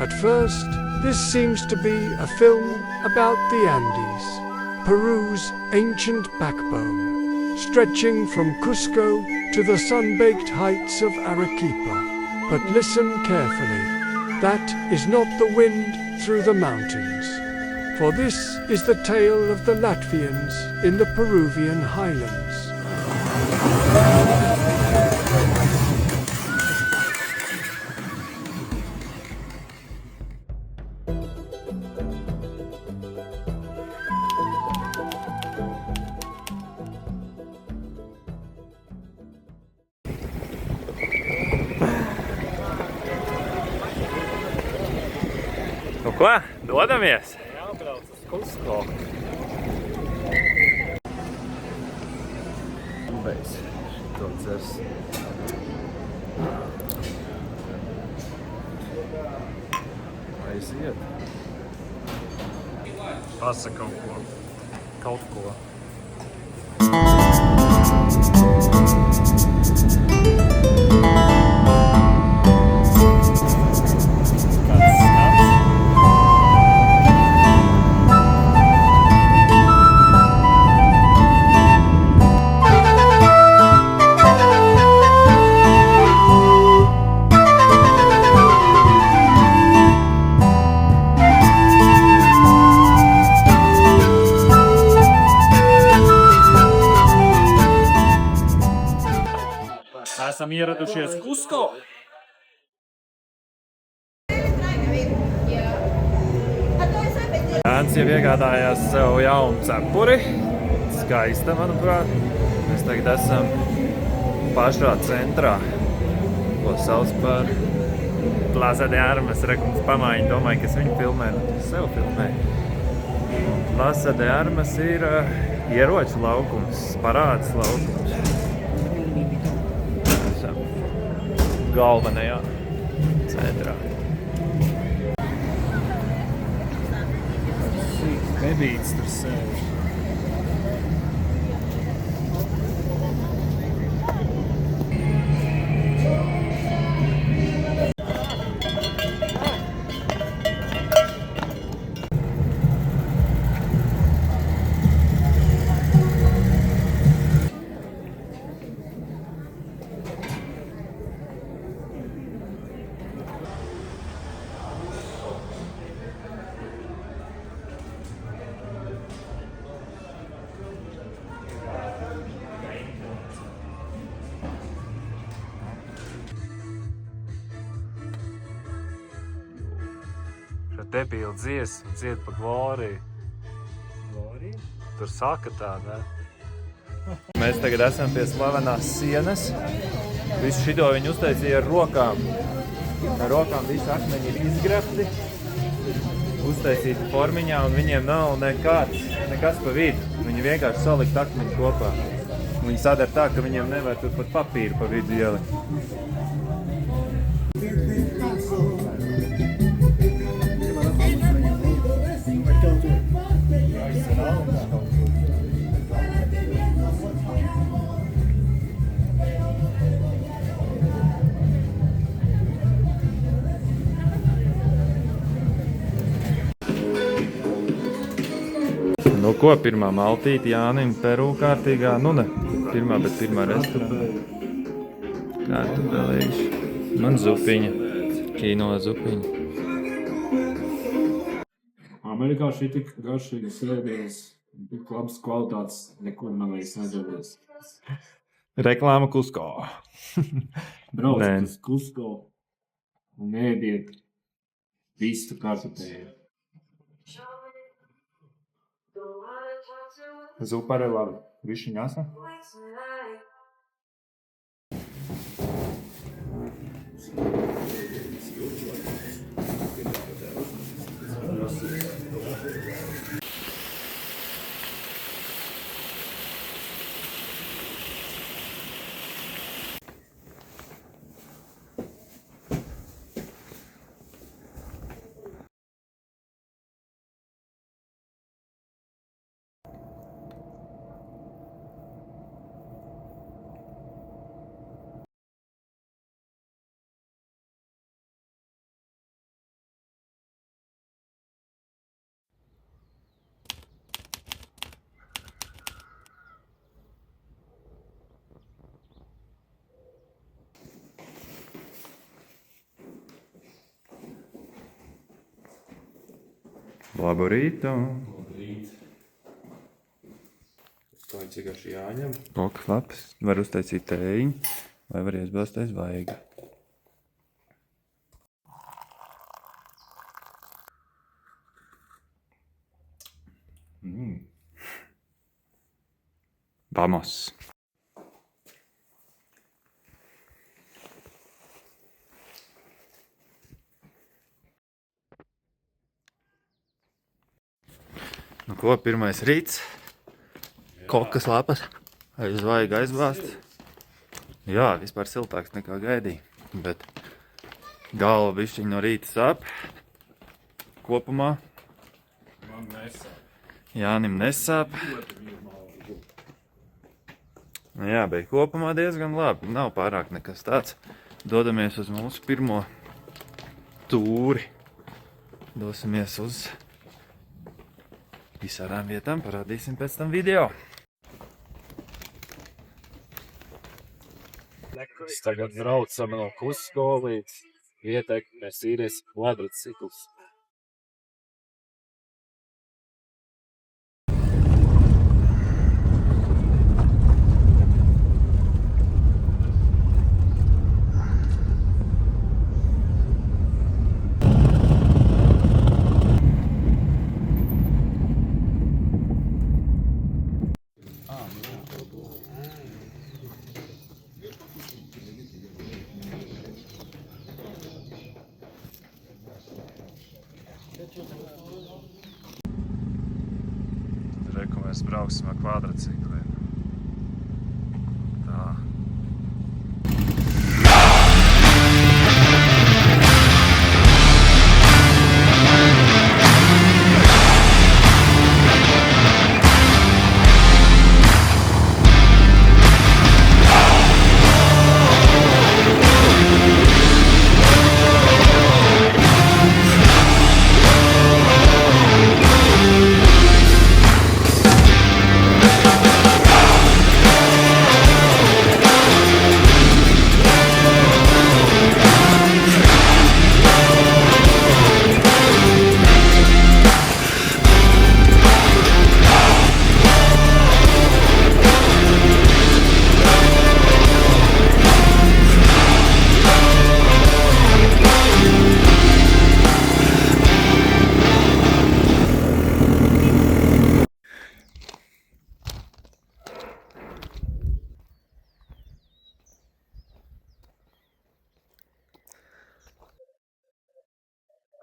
At first, this seems to be a film about the Andes, Peru's ancient backbone, stretching from Cusco to the sun-baked heights of Arequipa. But listen carefully. That is not the wind through the mountains, for this is the tale of the Latvians in the Peruvian highlands. Nu ko, dodamies? Jābrauc uz Kusko. Beidz to dzers. Aiziet. Pasaka kaut ko. Kaut ko. Esam ieradušies Kusko. Jānis jau iegādājās sev jaunu cepuri. Skaista, manuprāt. Mēs tagad esam pašā centrā, ko sauc par Plaza de Armas. Rekums pamaiņu, domāju, kas viņu filmē, sev filmē. Plaza de Armas ir ieroču laukums, parāds laukums. Galvenajā centrā. Bebīts tur sēž. Debīla dziesma, dzied pa Gloriju. Glorija? Tur saka tā, ne? Mēs tagad esam pie slavenās sienas. Visu šito viņi uztaisīja ar rokām. Ar rokām visi akmeņi ir izgrabti, uztaisīti formiņā, un viņiem nav nekas pa vidu. Viņi vienkārši salikt akmeņu kopā. Viņi sadara tā, ka viņiem nevar tur pat papīru pa vidu ielikt. Nu ko, pirmā maltīte Jānim Peru kārtīgā, nu ne pirmā, bet pirmā restorāna. Kartubelīši. Man zupiņa, kino zupiņa. Amerikā šī tik garšīga sēdienas, tik labas kvalitātes, nekur nav vajag nedodies. Reklāma Kusko. Brauciet uz Kusko un ēdiet visu kartupēju. Zupa arī labi. Višķiņ asa? Labu rītu! Labrīt. Kāds vienkārši jāņem? Koks labs. Var uztaisīt tējiņu, vai var iesbāzt aiz vaiga. Vamos! Nu ko, pirmais rīts. Kokas lapas. Aiz vaiga aizbāzt. Jā, vispār siltāks nekā gaidīja. Bet galva bišķiņ no rīta sāp. Kopumā. Man nesā. Jānim nesāp. Nu jā, bet kopumā diezgan labi. Nav pārāk nekas tāds. Dodamies uz mūsu pirmo tūri. Dosimies uz visādām vietām. Parādīsim pēc tam video. Mēs tagad braucam no Kusko līdz Ietekmes īres kvadriciklus. Reku mēs brauksim ar kvadricikliem. Tā.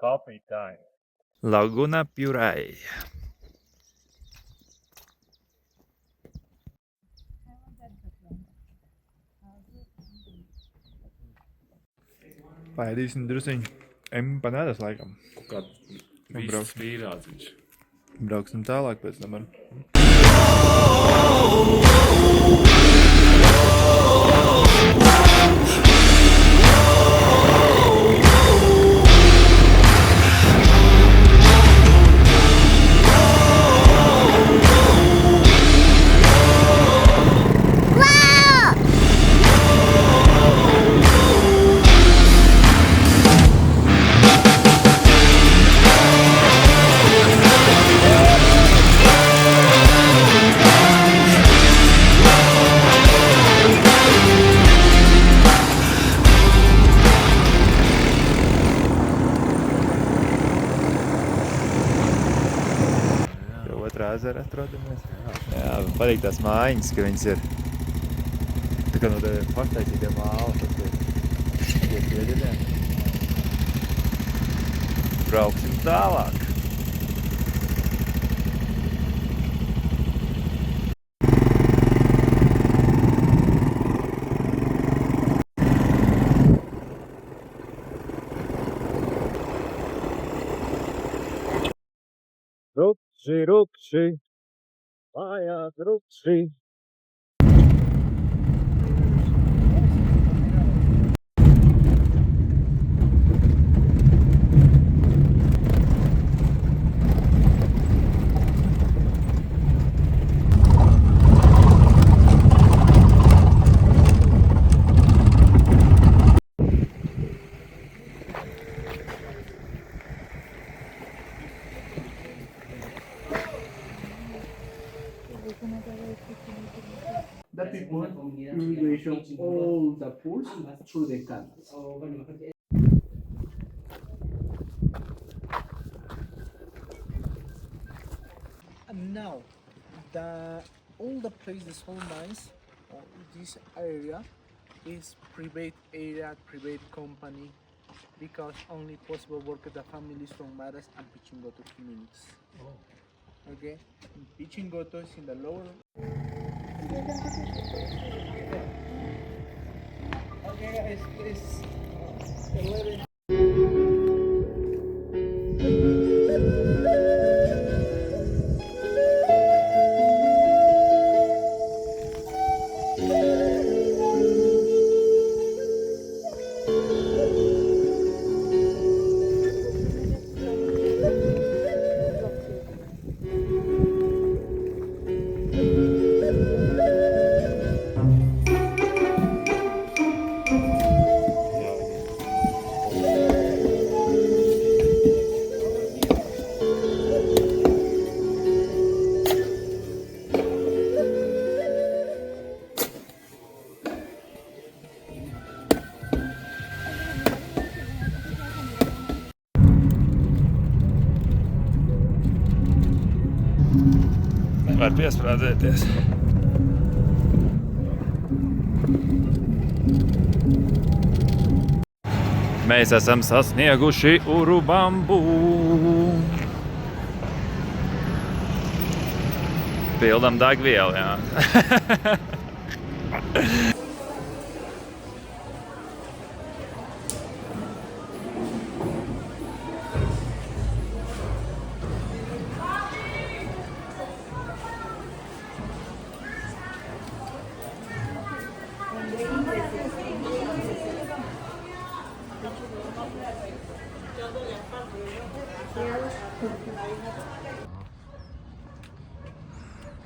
Coffee time. Laguna Purei. Paēdīsim drusiņu empanadas laikam. Kā viss pīrādziņš. Brauksim tālāk pēc tam ar. Otrā ezera atrodamies. Jā, man patīk tās mājiņas, ka viņas ir tā kā no tādiem paštaisītiem mālas. Tie pieģediem. Brauksim tālāk. Rukši, rukši, mājās rukši. The people irrigation all the pools through the canals. And now, all the places, all mines, or this area is private area, private company, because only possible work the families from Maras and Pichingoto communities. Okay, Pichingoto is in the lower. Okay, it's 11. Nevar piesprādzēties. Mēs esam sasnieguši Urubambu. Pildam degvielu, jā.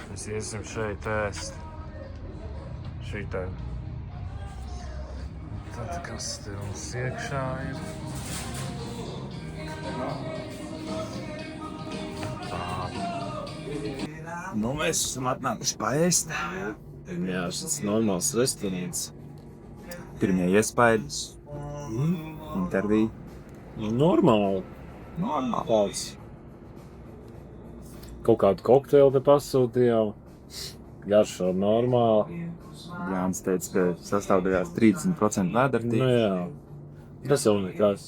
Mēs iesim šeit ēst. Šitā. Tad kas te mums iekšā ir? Nu, mēs esam atnākuši paēst. Jā, šis normāls restorāns. Pirmie iespaidi. Intervija. Normāli. Normāls. Kaut kādu kokteili te pasūtījām. Garšo normāli. Jānis teica, ka sastāvdaļās 30% vēdardība. Nu jā. Tas jau nekas.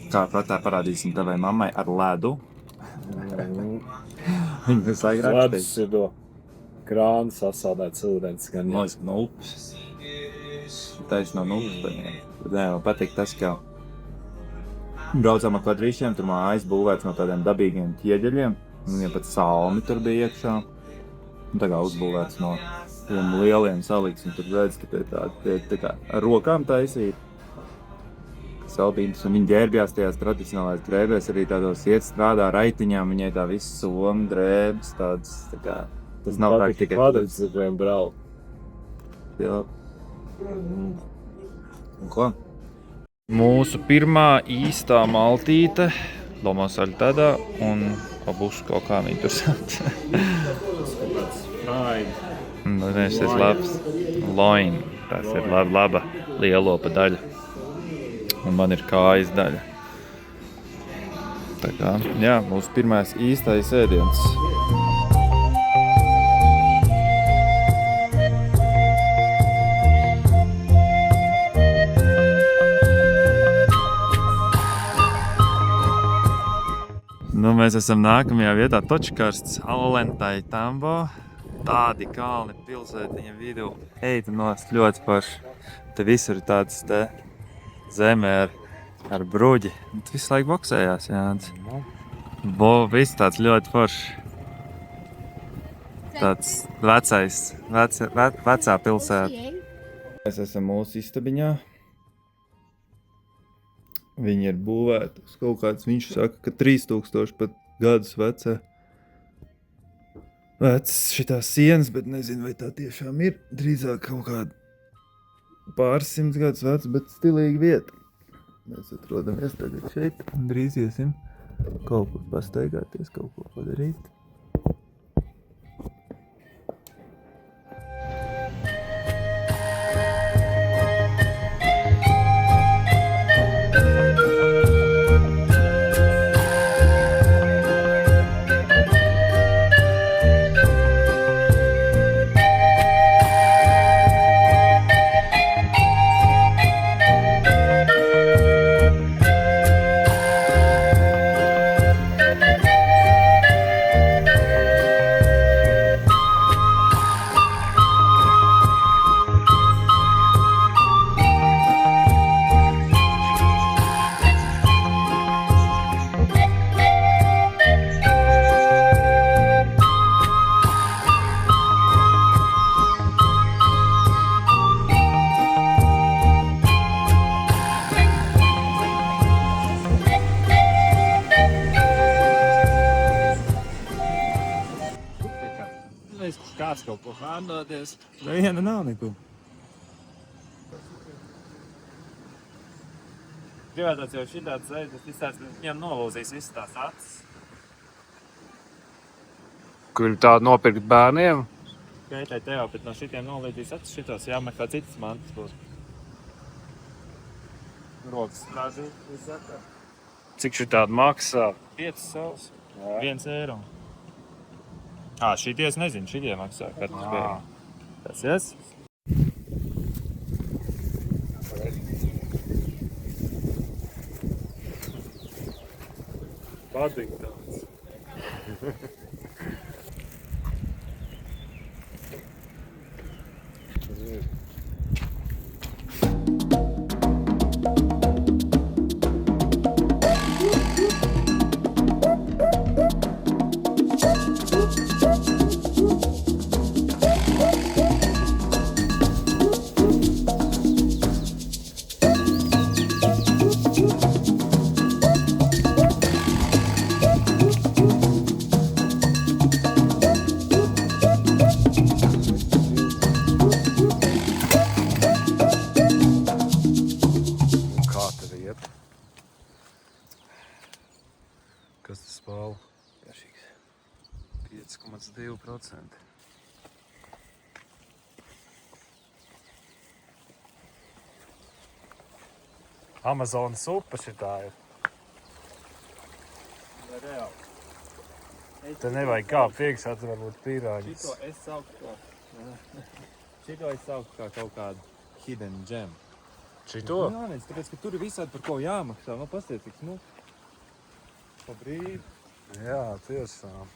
Kā prātā parādīsim tavai mammai ar ledu. Viņa tas vajag Ledus rakstīt. ir to krānu sasaldēts ūdens. Gan jā. Nois no upes. Taisno no upes paņēma. Tad man patīk tas, ka braucām ar kvadrīšiem, tur mājas būvēts no tādiem dabīgiem ķieģeļiem. Viņiem pat salmi tur bija iekšā. Un tā kā uzbūvēts no tiem lieliem saliks. Un tur redz, ka tā kā ar rokām taisīt. Saldības, un viņi ģērbjās tajās tradicionālās drēbēs, arī tādos iet strādā raitiņām, viņai tā viss soma, drēbes, tādas, tā kā, tas nav tā tikai... Kvadricikliem brauc. Jā. Un ko? Mūsu pirmā īstā maltīte, lomos aļtādā, un pabuško, kā viņi tur sauc. Nu, viņš ir labs. Loin, tas ir laba lielopa daļa. Un man ir kājas daļa. Tā kā, jā, mūsu pirmais īstais ēdiens. Nu, mēs esam nākamajā vietā, Točkarsts, Alentai Tambo. Tādi kalni pilsētiņa vidū. Eita nost ļoti forši. Te visur ir tāds te zemē ar bruģi. Tu visu laiku boksējās, Jānis. Viss tāds ļoti forši. Tāds vecā pilsēta. Mēs esam mūsu istabiņā. Viņi ir būvēti uz kaut kāds, viņš saka, ka 3000 pat gadus vecā. Vecs šitās sienas, bet nezinu, vai tā tiešām ir. Drīzāk kaut kāda pāris simts gadus veca, bet stilīga vieta. Mēs atrodamies tagad šeit un drīz iesim kaut kur pastaigāties, kaut ko padarīt. ironiski, kāds kaut ko pārdoties. Viena nav nekur. Gribētos jau šitāds veids, tas izstāsts, ka viņam nolūzīs visas tās acis. Kur tādu nopirkt bērniem? Gaitai tev, bet no šitiem nolīdīs acis, šitos jāmeklē citas mantas būs. Rokas strāžīt, viss atver. Cik šī tāda maksā? 5 savs, 1 eiro. Šitie es nezinu, šitie maksā katrs bēg. Tas jes? Patīk tāds. Kas tas spāl? 5,2%. Amazonas upe šitā ir. Reāli. Te nevajag kāpt iekšā, tur varbūt pīrāģis. Šito es sauktu kā kaut kādu hidden gem. Šito? Jā, tāpēc, ka tur ir visādi par ko jāmaksā. Nu, pasties, cik smuki. Pa brīvi. Jā, tiešām.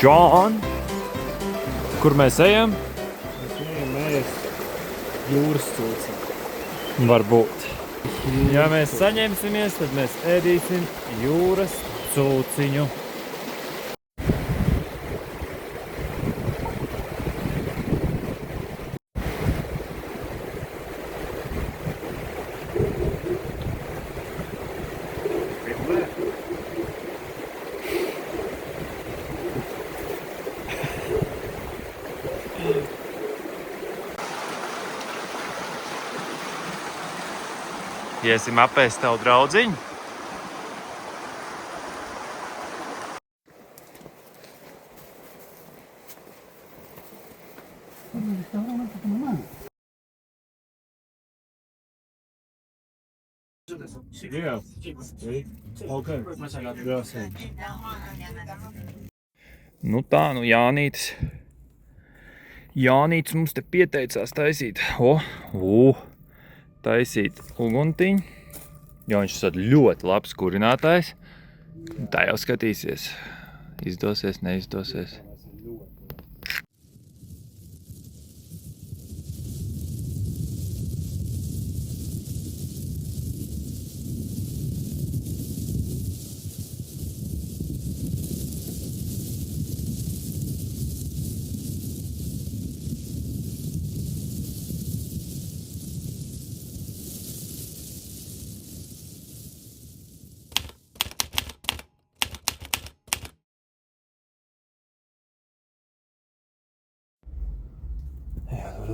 John! Kur mēs ejam? Mēs jūras cūci. Varbūt. Ja mēs saņemsimies, tad mēs ēdīsim jūras cūciņu. Iesim apēst tavu draudziņu. Jā. Okay. Nu tā, Jānītis. Jānītis mums te pieteicās taisīt. Taisīt uguntiņu, jo viņš ir ļoti labs kurinātājs. Tā jau skatīsies. Izdosies, neizdosies.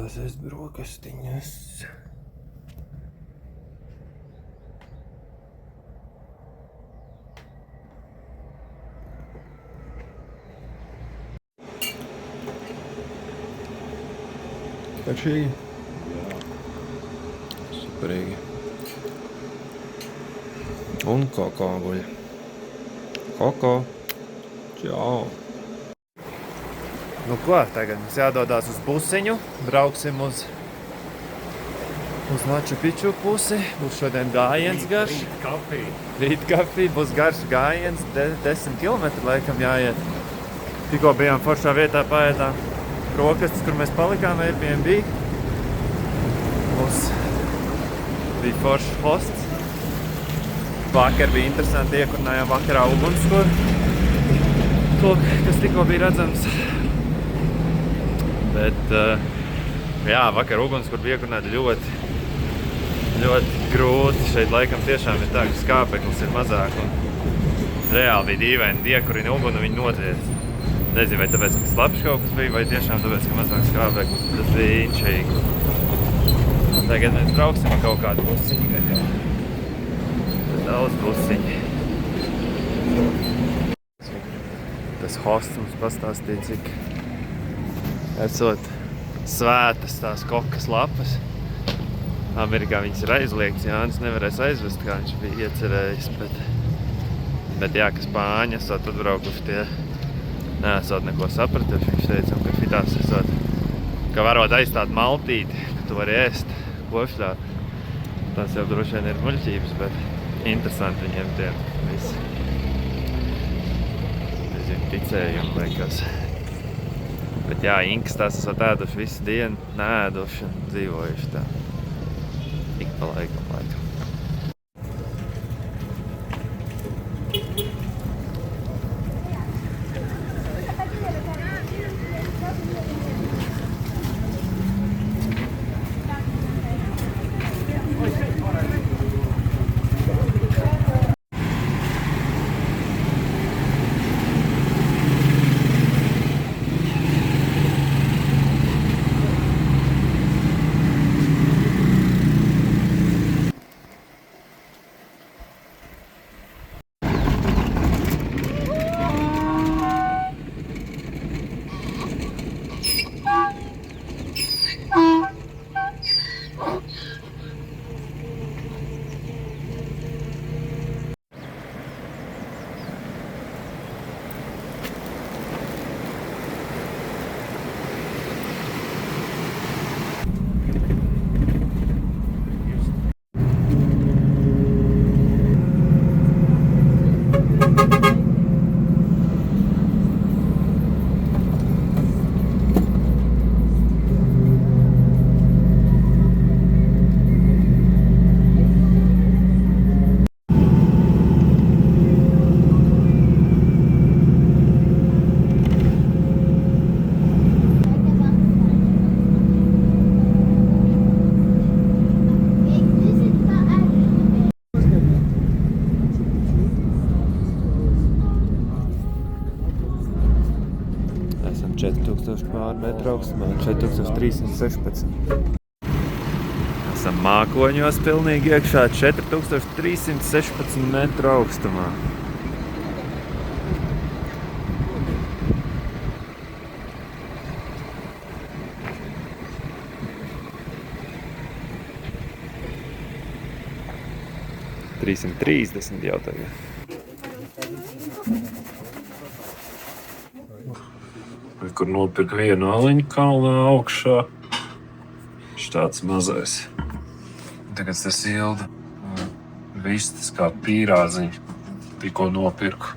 Gatavojos ēst brokastiņas. Garšīgi. Superīgi. Un koko guļ. Koko. Čau. Nu ko, tagad mums jādodās uz busiņu. Brauksim uz Maču Piču pusi. Būs šodien gājiens garš. Rīt kafija. Būs garš gājiens. 10 kilometri laikam jāiet. Tikko bijām foršā vietā paēdām brokastis, kur mēs palikām Airbnb. Mums bija foršs hosts. Vakar bija interesanti, iekurinājām vakarā ugunskura. To, kas tikko bija redzams. Bet, jā, vakar ugunskura bija iekurināta ļoti grūti. Šeit laikam tiešām ir tā, ka skābeklis ir mazāk. Un reāli bija dīvaini iekurina uguni un viņi notriec. Nezinu, vai tāpēc, ka slapš kaut kas bija, vai tiešām tāpēc, ka mazāk skābeklis. Tas bija inčīgi. Tagad mēs brauksim kaut kādu busiņu. Daudz busiņi. Tas hosts mums pastāstīja, cik esot svētas tās kokas lapas. Amerikā viņas ir aizliegts, Jānis nevarēs aizvest, kā viņš bija iecerējis. Bet jā, ka Spāņi esot atbraukuši tie neesot neko sapratuši. Viņš teica, ka šitās esot, ka varot aizstāt maltīti, ka tu vari ēst košļā. Tās jau droši vien ir muļķības, bet interesanti viņiem tie visi. Nezinu, ticējumi vai kas. Bet jā, inkas tās esot ēduši visu dienu, neēduši un dzīvojuši tā. Ik pa laikam. Esam 4000 pār metru augstumā, 4316. Esam mākoņos pilnīgi iekšā 4316 metru augstumā. $330 jau tagad. Kur nopirka vienu aliņu kalnā augšā. Štāds mazais. Tagad tas ilda. Vistas kā pīrāziņa. Tikko nopirku.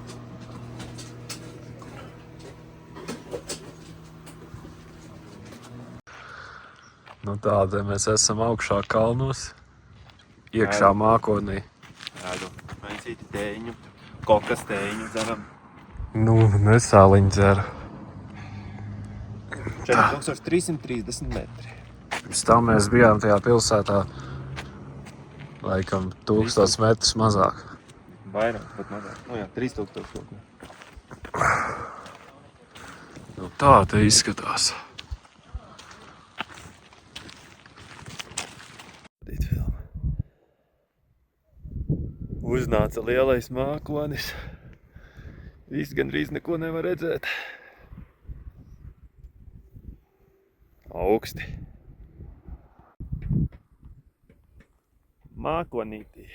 Nu tāda mēs esam augšā kalnos. Iekšā mākonī. Ēdu maisīti tēņu, kokas tēņu dzeram. Nu, nesāliņu dzeru. 4330 metri. Pēc tam mēs bijām tajā pilsētā laikam 1000 metrus mazāk. Vairāk, bet mazāk. Nu jā, 3000 kaut ko. Nu tā te izskatās. Uznāca lielais mākonis. Viss gandrīz neko nevar redzēt. Augsti. Mākonītī.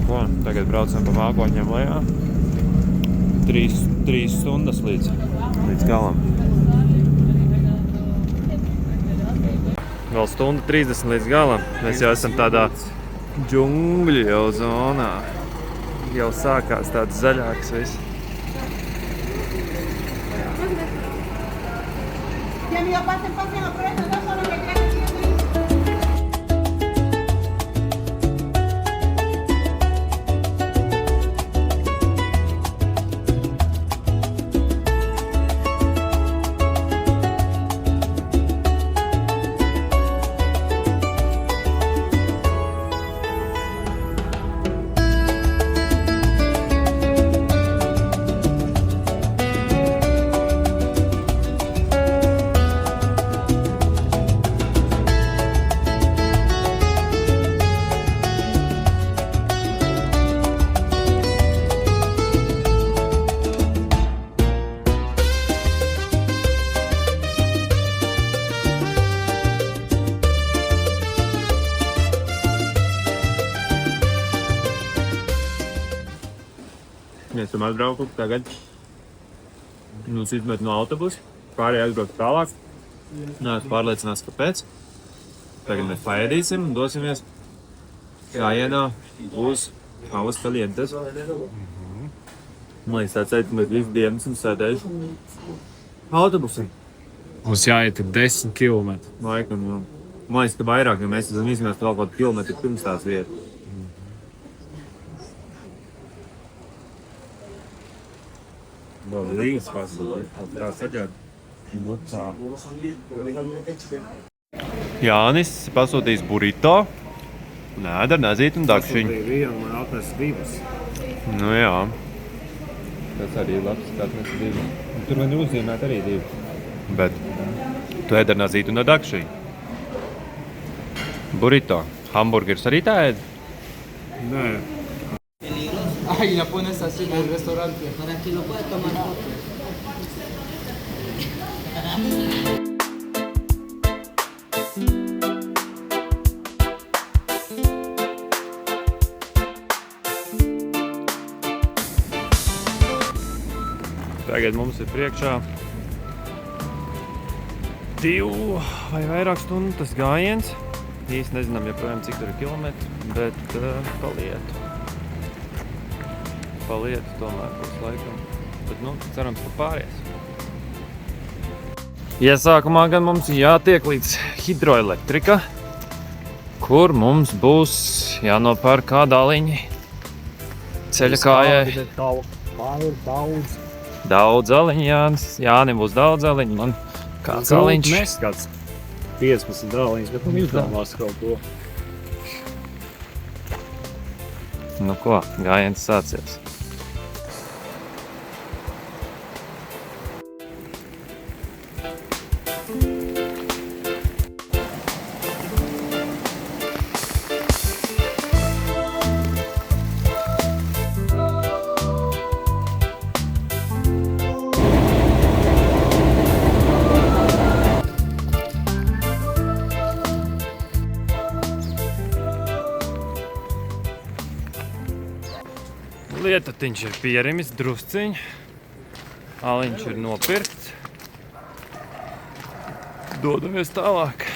Ko, tagad braucam pa mākoņiem lejā. 3 stundas līdz galam. Vēl 1:30 līdz galam. Mēs jau esam tādā džungļu jau zonā. Jau sākās tāds zaļāks viss. Ya amigo, pasen, aprovechen, no solo me traen siempre. Mēs esam atbraukuši tagad. Mums izmet no autobusa. Pārējie aizbraukt tālāk. Neesmu pārliecināts, kāpēc. Tagad mēs paēdīsim un dosimies gājienā uz Aguas Calientes. Man liekas, tāds teikt, mēs visu dienu esam sēdējuši autobusam. Mums jāiet 10 km. Laikam, nu, man liekas, ka vairāk, jo mēs esam izmest vēl kaut kilometru pirms tās vietas. Līgas pasaulē. Tā saģēd. Jānis pasūtījis burrito, nēdar, nezīti un dakšiņu. Vienu man atnes 2. Nu jā. Tas arī labs, tā atnes 2. Tur man uzzīmēt arī 2. Bet tu ēdar nezīti un dakšiņu. Burrito. Hamburgers arī tā ēd? Nē. Ay, la pones así en el restaurante. Para que lo pueda tomar foto. Tagad mums ir priekšā 2 vai vairāk stundu tas gājiens. Īsti nezinām joprojām, cik tur ir kilometri, bet pa lietu tomēr būs laikam. Bet, nu, cerams, ka pāries. Iesākumā gan mums jātiek līdz hidroelektrika, kur mums būs jānopērk kāda aliņa ceļa kājai. Daudz aliņu, Jānis. Jānim būs daudz aliņu, man kāds aliņš. Kāds 15 dāliņas, bet man izdomās kaut ko. Nu ko, gājiens sācies. Lietatiņš ir pierimis drusciņ, aliņš ir nopirkts. Dodamies tālāk.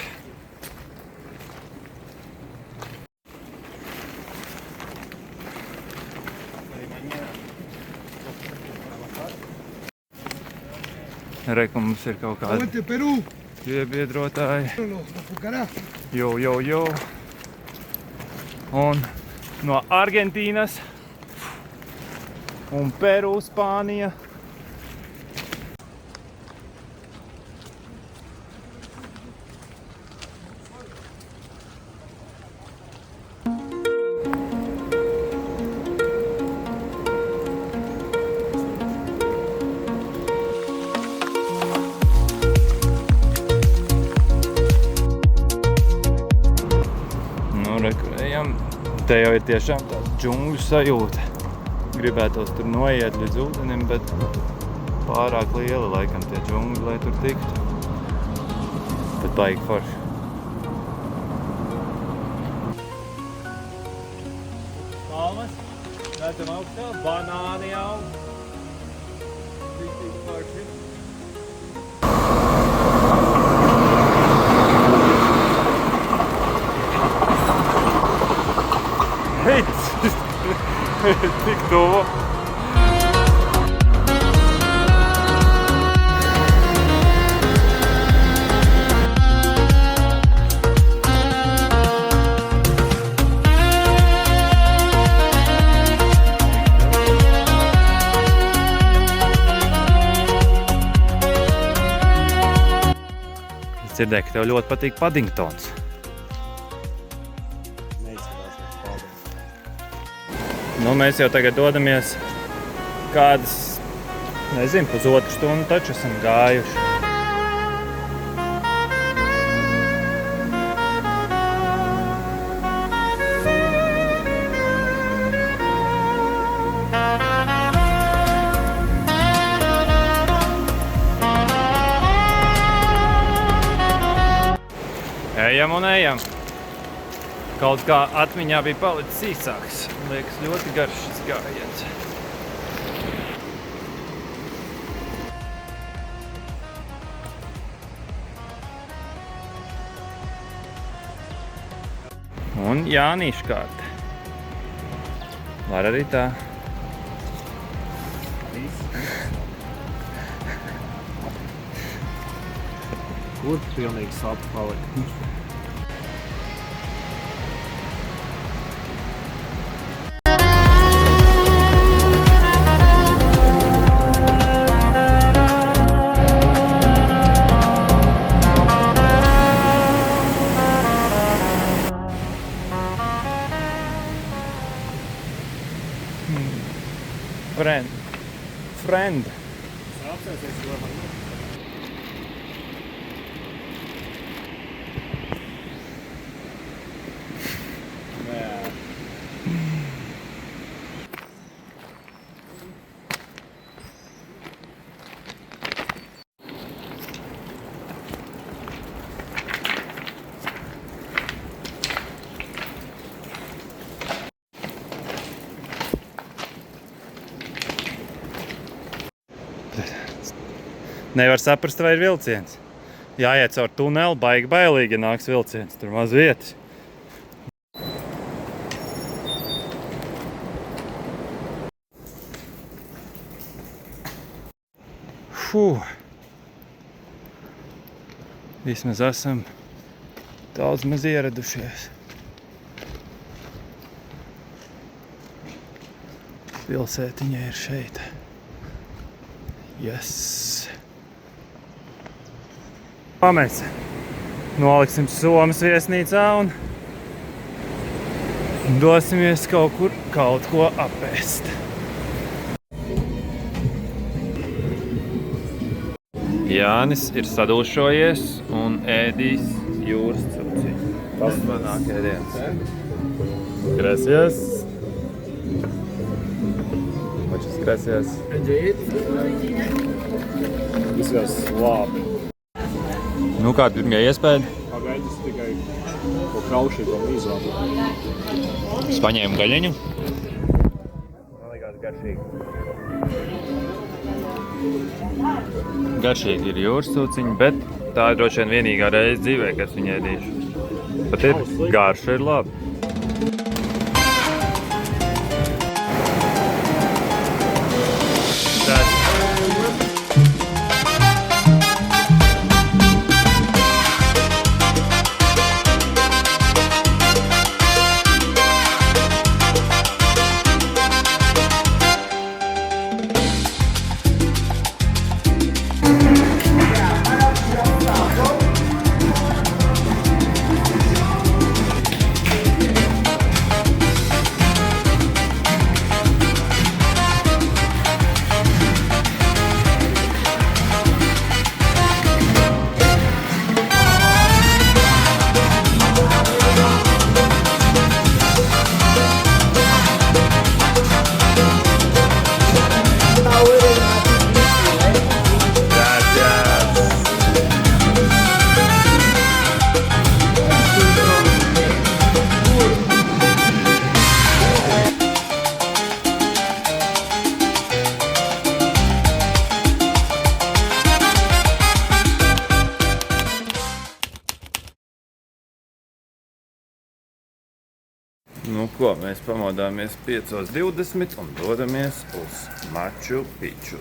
Reku mums ir kaut kādi piebiedrotāji. Jo. Un no Argentīnas un Peru, Spānija. Te jau ir tiešām tāda džungļu sajūta. Gribētos tur noiet līdz ūdenim, bet pārāk liela laikam tie džungļi, lai tur tiktu. Bet baigi forši. Palmas, redzam augstā, banāni aug. Tik forši. Tik tuvu. Es dzirdēju, ka tev ļoti patīk Paddingtons. Nu, mēs jau tagad dodamies kādas, nezinu, pusotru stundu taču esam gājuši. Ejam un ejam. Kaut kā atmiņā bija palicis īsāks. Liekas, ļoti garš šis gājiens. Un Jānīša kārta. Var arī tā. Kur pilnīgi sapu palika? Friend. Nevar saprast, vai ir vilciens. Jāiet caur tuneli, baigi bailīgi, ja nāks vilciens. Tur maz vietas. Vismaz esam daudz maz ieradušies. Pilsētiņa ir šeit. Yes! Mēs noliksim Somas viesnīcā un dosimies kaut kur kaut ko apēst. Jānis ir sadulšojies un ēdīs jūras cuciņu. Tas manāk ēdienas. Gracias. Muchas gracias. Visās labi. Nu, kāda pirmie iespēja? Pagaidis tikai ko kaušīgo mīzām. Es paņēmu gaļiņu. Man likās garšīgi. Garšīgi ir jūras cūciņi, bet tā ir droši vien vienīgā reize dzīvē, kas viņu ēdīšu. Pat ir garša ir labi. ko, mēs pamodāmies 5:20 un dodamies uz Maču Piču.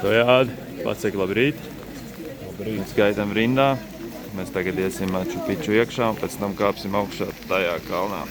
Tojādi, pasaka labrīt. Mēs gaidām rindā. Mēs tagad iesim Maču Piču iekšā un pēc tam kāpsim augšā tajā kalnā.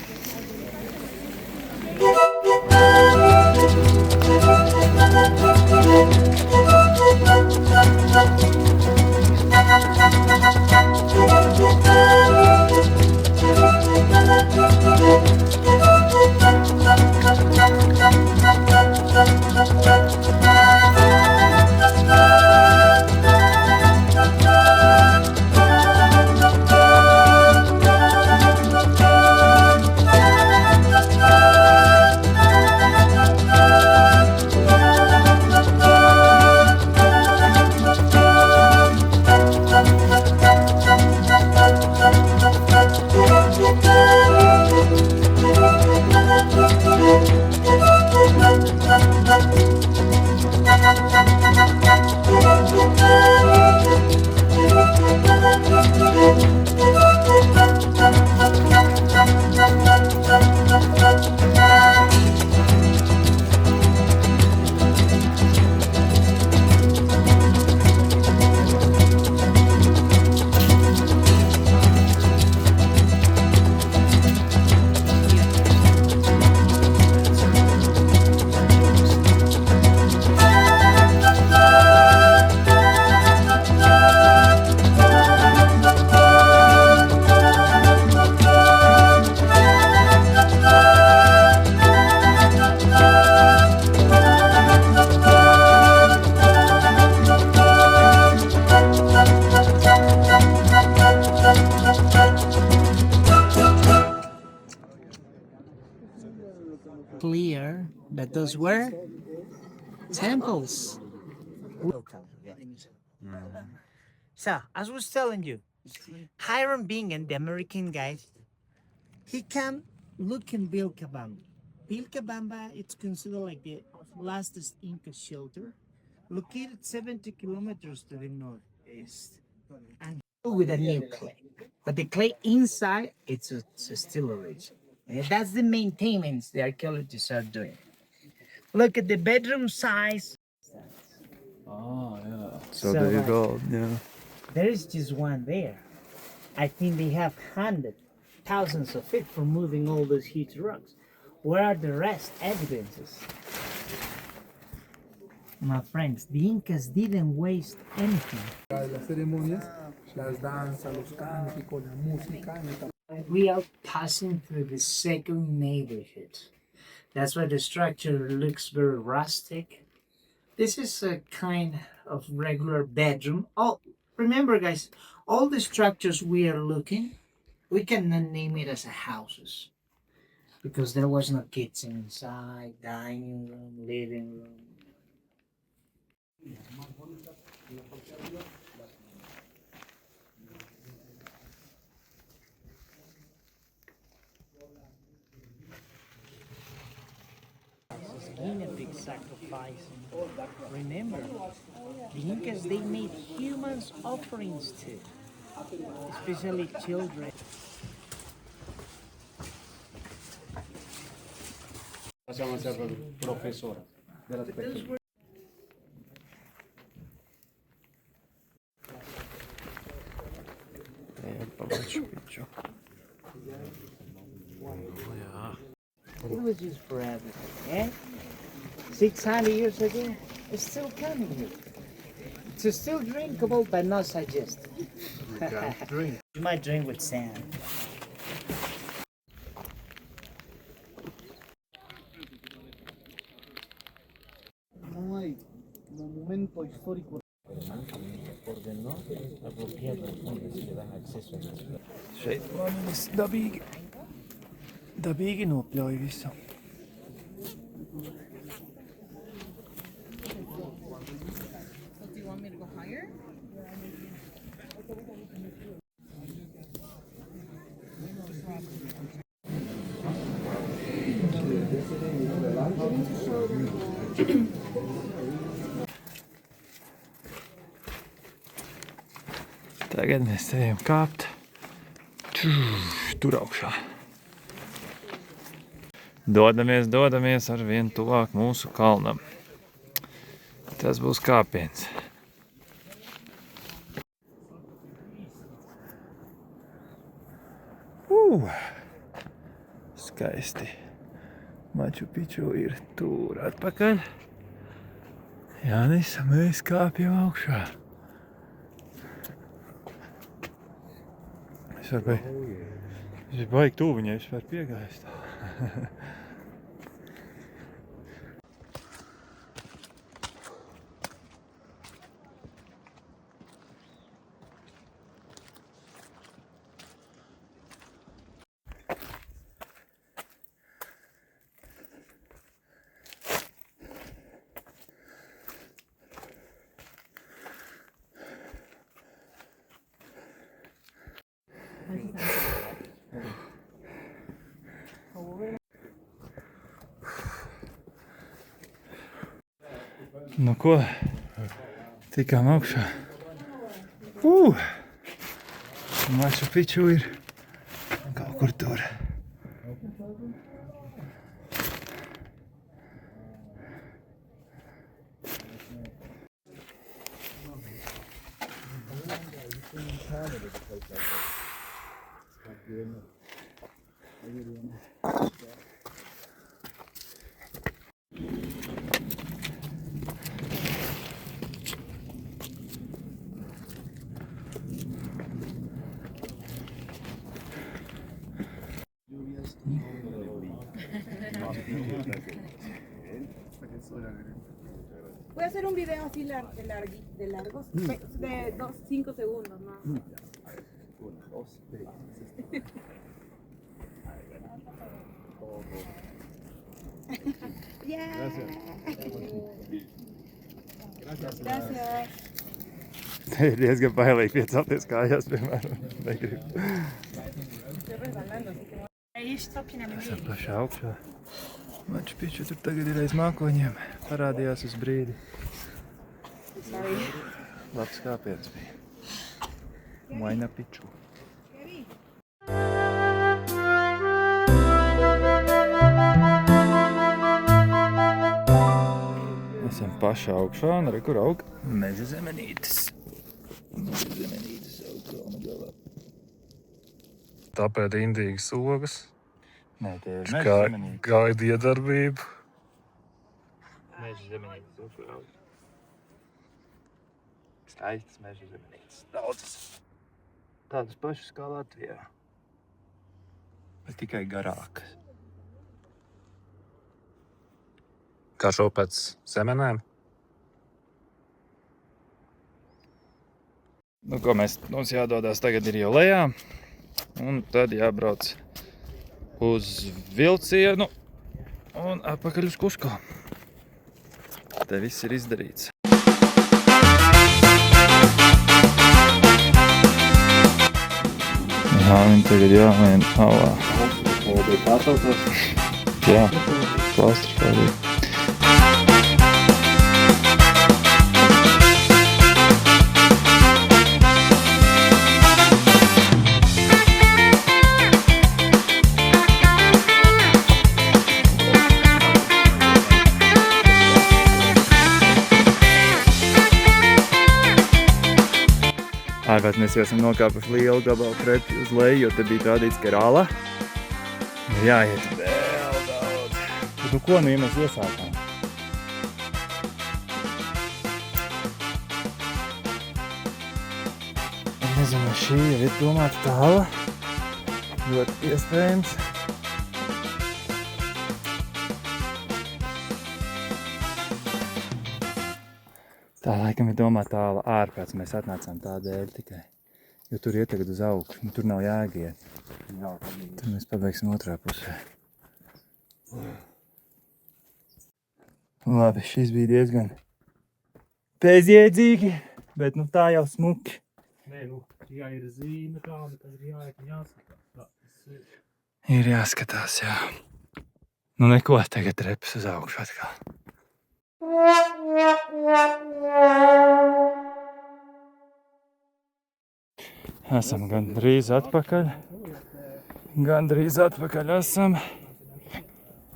Clear that those were temples. So, as I was telling you, Hiram Bingham, the American guy, he came look in Vilcabamba. Vilcabamba, it's considered like the lastest Inca shelter, located 70 kilometers to the northeast, and with a new clay. But the clay inside, it's still original. And that's the maintenance the archaeologists are doing. Look at the bedroom size. Oh, yeah. So there you like, go, yeah. There is just one there. I think they have hundreds, thousands of it for moving all those huge rocks. Where are the rest evidences? My friends, the Incas didn't waste anything. Las ceremonias, las danzas, los cánticos, la música. We are passing through the second neighborhood. That's why the structure looks very rustic. This is a kind of regular bedroom. Oh, remember guys, all the structures we are looking, we cannot name it as houses because there was no kitchen inside, dining room, living room. It's been a big sacrifice. Remember, the Incas, they made humans offerings too, especially children. Passiamo sempre al professore dell'aspetto. Maču Piču. It was used for everything, eh? 600 years ago, it's still coming here. It's still drinkable, but not suggested. You might drink with sand. No hay monumento histórico. Šeit planis dabīgi nopļauj visu. Do you want me to go higher? Tagad mēs ejam kāpt tur augšā. Dodamies ar vien tuvāk mūsu kalnam. Tas būs kāpiens. Skaisti. Maču Piču ir tur atpakaļ. Jānis, mēs kāpjam augšā. Es baigi tuvu viņai, es varu piegāst. Nu ko, tikām augšā. Maču Piču ir kaut kur tur. Voy a hacer un video así de largos, de 5 segundos, ¿no? Gracias. Te ir diezgan bailīgi piecelties kājās, piemēram. Negribu. Esam pašā augšā. Maču Piču tur tagad ir aiz mākoņiem. Parādījās uz brīdi. Labs kāpiens bija. Maina Piču. Esam pašā augšā un re, kur aug meža zemenītes. Meža zemenītes aug kalna galā. Tāpēc indīgas ogas. Nē, tie ir meža zemenītes. Gaida iedarbību. Meža zemenītes aug, kur aug. Skaistas meža zemenītes. Daudzas. Tādas pašas kā Latvijā. Bet tikai garākas. Kā šo pēc semenēm. Nu, ko mums jādodās tagad ir jau lejā. Un tad jābrauc uz vilcienu un atpakaļ uz Kusko. Te viss ir izdarīts. Jā, viņi tagad jāmēn alā. Jā, klaustrofobija. Ārpēc mēs jau esam nokāpuši lielu gabalu preti uz leju, jo te bija rādīts, ka ir ala. Jāiet vēl daudz. Bet nu ko, nu, ja mēs iesākām? Es nezinu, vai šī jau ir domāta tāla. Ļoti iespējams. Tā laikam ir domāta tāla ārpēc, mēs atnācām tādēļ tikai. Jo tur iet tagad uz augšu, nu tur nav jāiet. Tur mēs pabeigsim otrā pusē. Labi, šis bija diezgan bezjēdzīgi, bet nu tā jau smuki. Nē, nu, jā, ir zīme tāda, tad ir jāiet un jāskatās. Ir jāskatās, jā. Nu neko, tagad reps uz augšu atkal. Esam gandrīz atpakaļ. Gandrīz atpakaļ esam.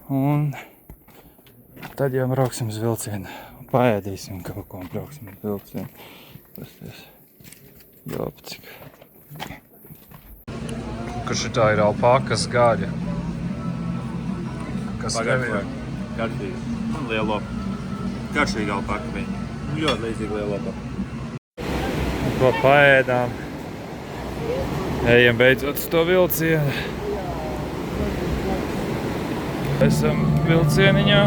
Un tad jau brauksim uz vilcienu. Paēdīsim kaut ko un brauksim uz vilcienu. Pasties. Jopcik. Kur šitā ir alpakas gaļa? Kas tev ir? Garšīgi. Un lielo. Garšīgi alpaka viņa. Ļoti līdzīgi lielo. Ko paēdām. Ejam beidzot uz to vilcienu. Esam vilcieniņā.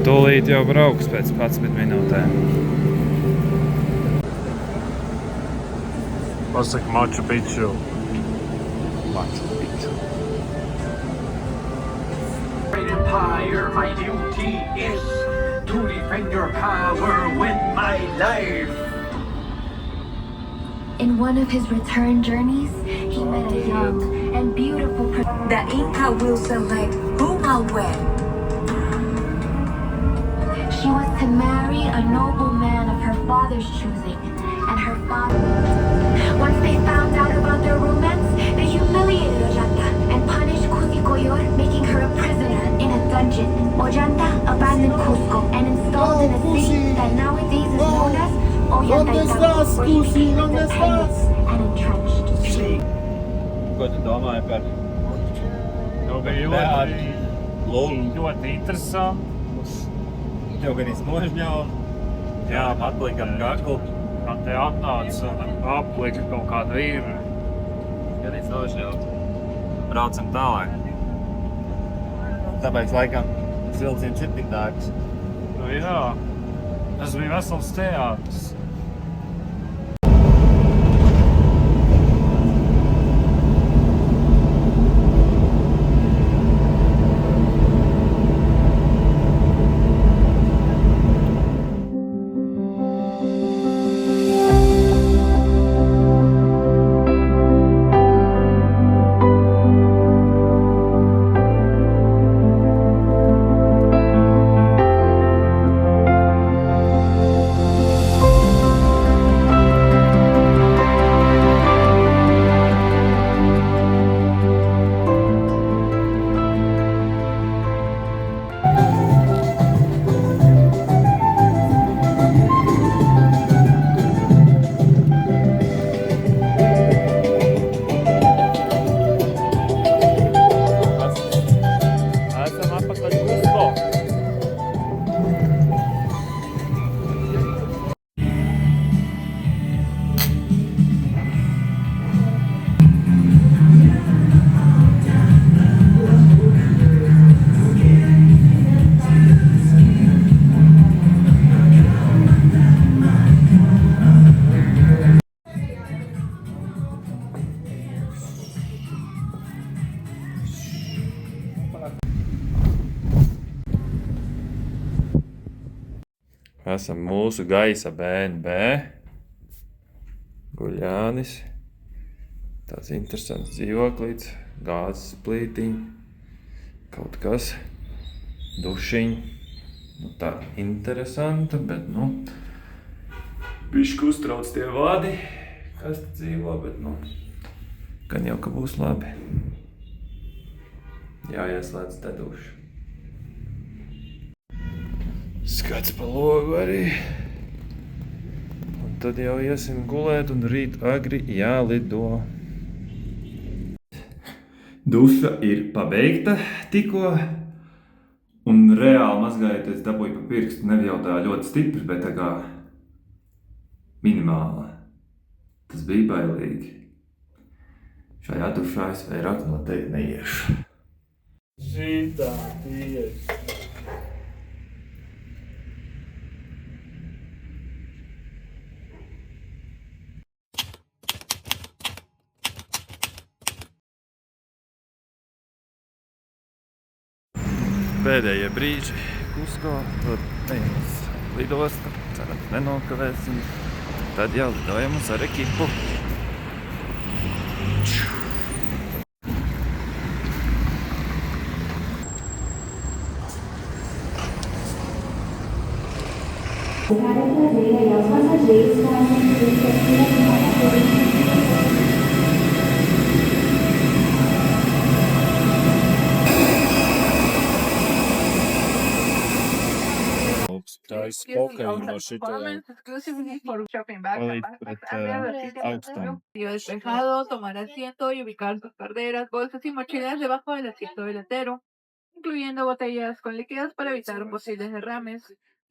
Tūlīt jau brauks pēc 11 minūtēm. Pasaka Machu Picchu. Empire, my duty is to defend your power with my life. In one of his return journeys, he met a young and beautiful The Inca will select whom I'll wed. She was to marry a noble man of her father's choosing, and her father. Once they found out about their romance, they humiliated Ojanta and punished Cuscoyor, making her a prisoner in a dungeon. Ojanta abandoned Cusco and installed in a city that nowadays is known as Ollantaytambo, where he became independent and entrenched. Ko tu domāji par Ļoti interesants. tev gan iznožņau? Jā, atlikam kaklu. Man te atnāca aplika kaut kāda vīra. Gan iznožņau. Braucam tālāk. Tāpēc laikam tas vilciens ir tik dārgs. Nu jā, tas bija vesels teātris. Esam mūsu gaisa BNB. Guļānis. Tāds interesants dzīvoklīts. Gāzes plītiņi. Kaut kas. Dušiņi. Nu, tā interesanta, bet, nu, bišķi uztrauc tie vadi, kas te dzīvo, bet, nu, gan jau, ka būs labi. Jāieslēdz te duši. Skats pa logu arī. Un tad jau iesim gulēt un rīt agri jālido. Duša ir pabeigta tikko. Un reāli mazgājoties dabūju pa pirkstu. Nevijautā ļoti stipri, bet tā kā minimāli. Tas bija bailīgi. Šajā dušā es vairāk noteikti neiešu. Šitā tieši. Pēdējie brīži Cusco, tad ejam uz lidostu, cerams nenokavēsim. Tad jau lidojam uz Arequipu. Para trazer aos passageiros para uma spoken no šito palīdz pret augstumu. Despejado, tomar asiento y ubicar sus carteras, bolsas y mochilas debajo del asiento delantero, incluyendo botellas con líquidos para evitar posibles derrames.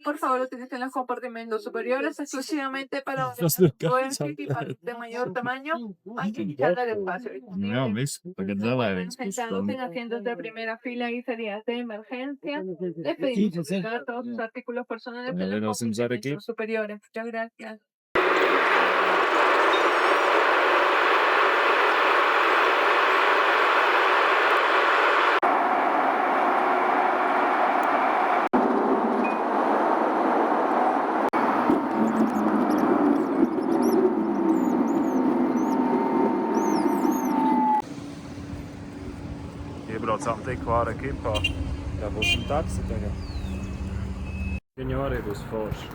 Por favor, utilicen los compartimentos superiores exclusivamente para de mayor tamaño, maximizando el espacio disponible. Jā, viss, tagad zelēnīgs. Sentados en asientos de primera fila y salidas de emergencia, les pedimos ubicar todos sus artículos personales en los compartimentos superiores. Muchas gracias. Iebraucām tikko Arekipā. Tā būsim taksi tagad. Viņu arī būs forši.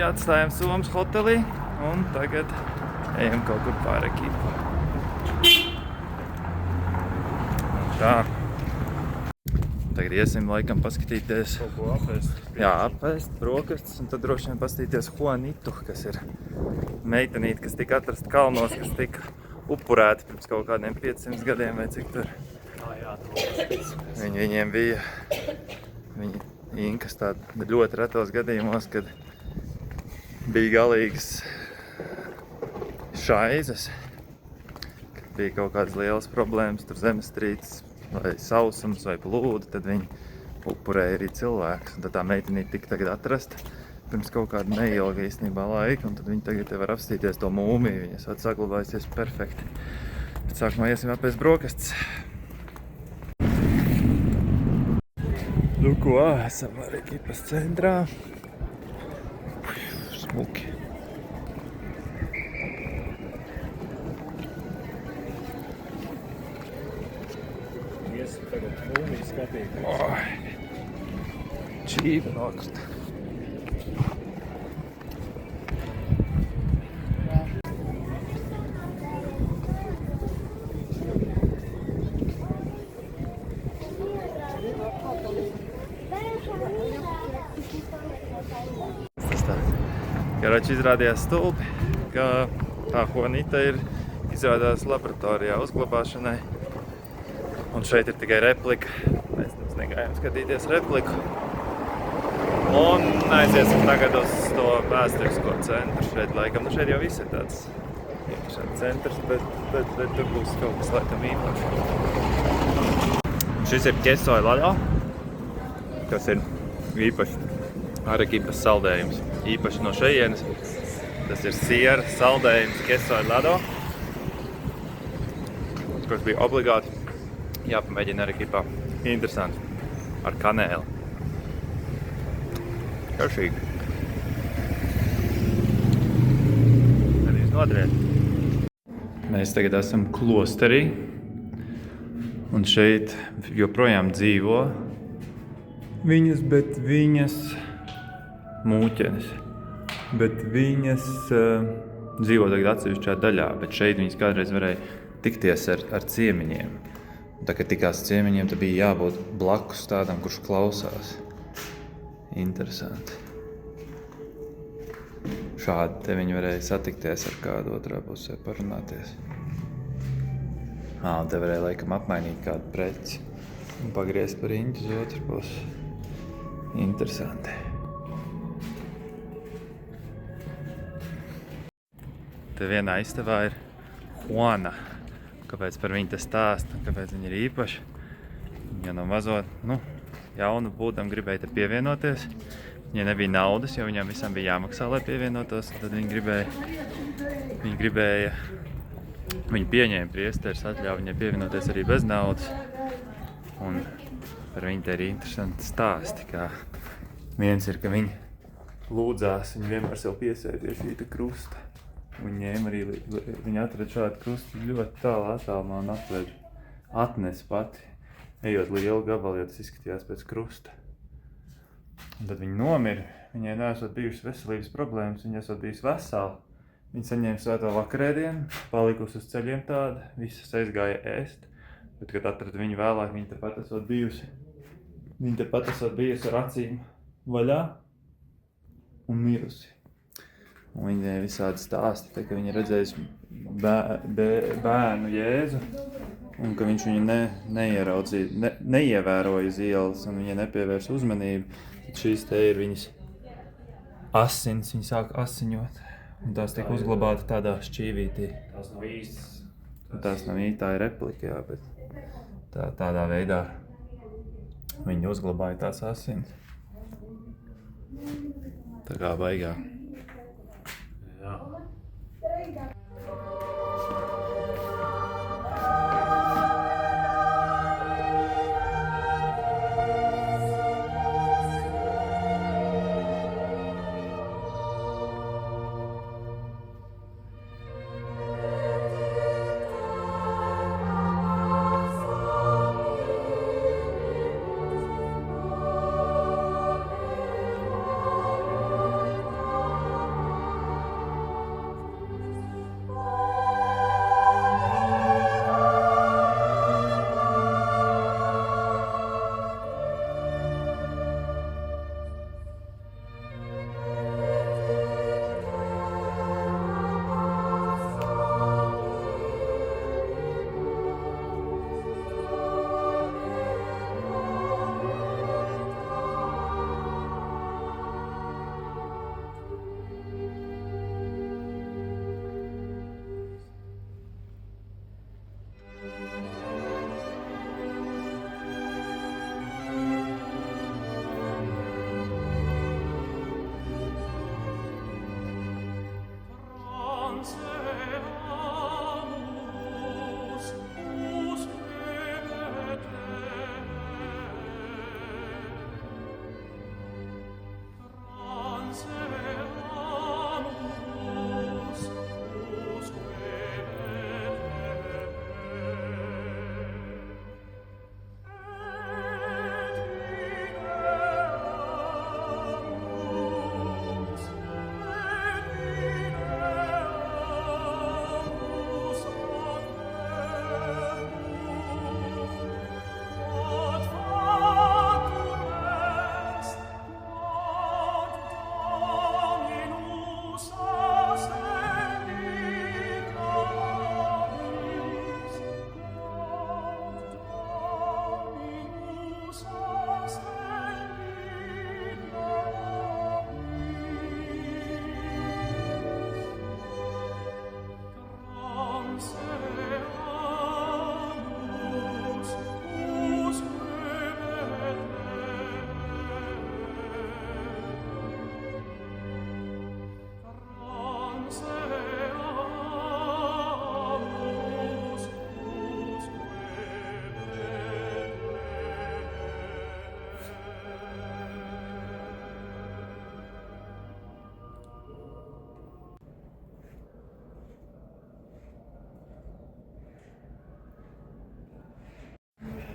Atstājām Somas hotelī un tagad ejam kaut kur pa Arekipu. Tā. Tagad iesim laikam paskatīties. Kaut ko apēst. Jā, apēst brokastis un tad droši vien paskatīties Juanitu, kas ir meitenīte, kas tika atrasta kalnos, kas tika upurēta pirms kaut kādiem 500 gadiem vai cik tur. Viņiem bija inkas tādi ļoti retos gadījumos, kad bija galīgas šaizes, kad bija kaut kādas lielas problēmas, tur zemestrīces vai sausums vai plūdi, tad viņi upurēja arī cilvēkus. Un tad tā meitenīte tika tagad atrasta pirms kaut kāda neilga īstenībā laika, un tad viņi tagad te var apstīties to mūmiju, viņi esat saglabājusies perfekti. Bet sākumā iesim apēst brokastis. Nu ko, esam Arekipas centrā. Smuki. Iesim tagad mūmiju skatīties. Čība noksta. Karoči izrādījās stulbi, ka tā Juanita ir izrādās laboratorijā uzglabāšanai. Un šeit ir tikai replika. Mēs nemaz negājām skatīties repliku. Un aiziesim tagad uz to vēsturisko centru šeit laikam. Nu šeit jau viss ir tāds iekšēns centrs, bet tur būs kaut kas laikam īpaši. Šis ir Queso helado, kas ir īpaši Arekipas saldējums. Īpaši no šejienes. Tas ir siera saldējums Queso helado, kurš bija obligāti jāpamēģina Arekipā. Interesanti. Ar kanēli. Garšīgi. Nedīs nodriet. Mēs tagad esam klosterī. Un šeit joprojām dzīvo viņas, bet viņas mūķenes. Bet viņas dzīvo tagad atsevišķā daļā, bet šeit viņas kādreiz varēja tikties ar ciemiņiem. Un tā, kad tikās ciemiņiem, tad bija jābūt blakus tādam, kurš klausās. Interesanti. Šādi te viņi varēja satikties ar kādu otrā pusē, parunāties. Un te varēja laikam apmainīt kādu preci un pagriezt par riņķi uz otru pusi. Interesanti. Te vienā istabā ir Juana. Kāpēc par viņu te stāsta, kāpēc viņa ir īpaša. Viņa no mazo, jaunu būdam gribēja te pievienoties. Viņai nebija naudas, jo viņām visam bija jāmaksā, lai pievienotos. Tad viņa gribēja, viņa pieņēma priesteris, atļauja viņai pievienoties arī bez naudas. Un par viņu te ir interesanti stāsti, kā viens ir, ka viņa lūdzās, viņa vienmēr sev piesēja pie šī te krusta. Viņa atrada šādu krustu ļoti tālu attālumā un atnes pati, ejot lielu gabalu, jo tas izskatījās pēc krusta. Un tad viņa nomira, viņai neesot bijušas veselības problēmas, viņa esot bijusi vesela. Viņa saņēma svēto vakarēdienu, palikusi uz ceļiem tāda, visas aizgāja ēst, bet, kad atrada viņu vēlāk, viņa tepat esot bijusi ar acīm vaļā. un mirusi. Un viņai visādi stāsti, tā, ka viņa redzējusi bērnu Jēzu, un ka viņš viņu neieraudzīja, neievēroja uz ielas, un viņa nepievērsa uzmanību. Tad šīs te ir viņas asins, viņa sāk asiņot, un tās tiek uzglabāta tādā šķīvītī. Tās nav īstas. Tās nav īsti, tā ir replika, jā, bet tādā veidā viņi uzglabāja tās asins. Tā kā baigā. Jā.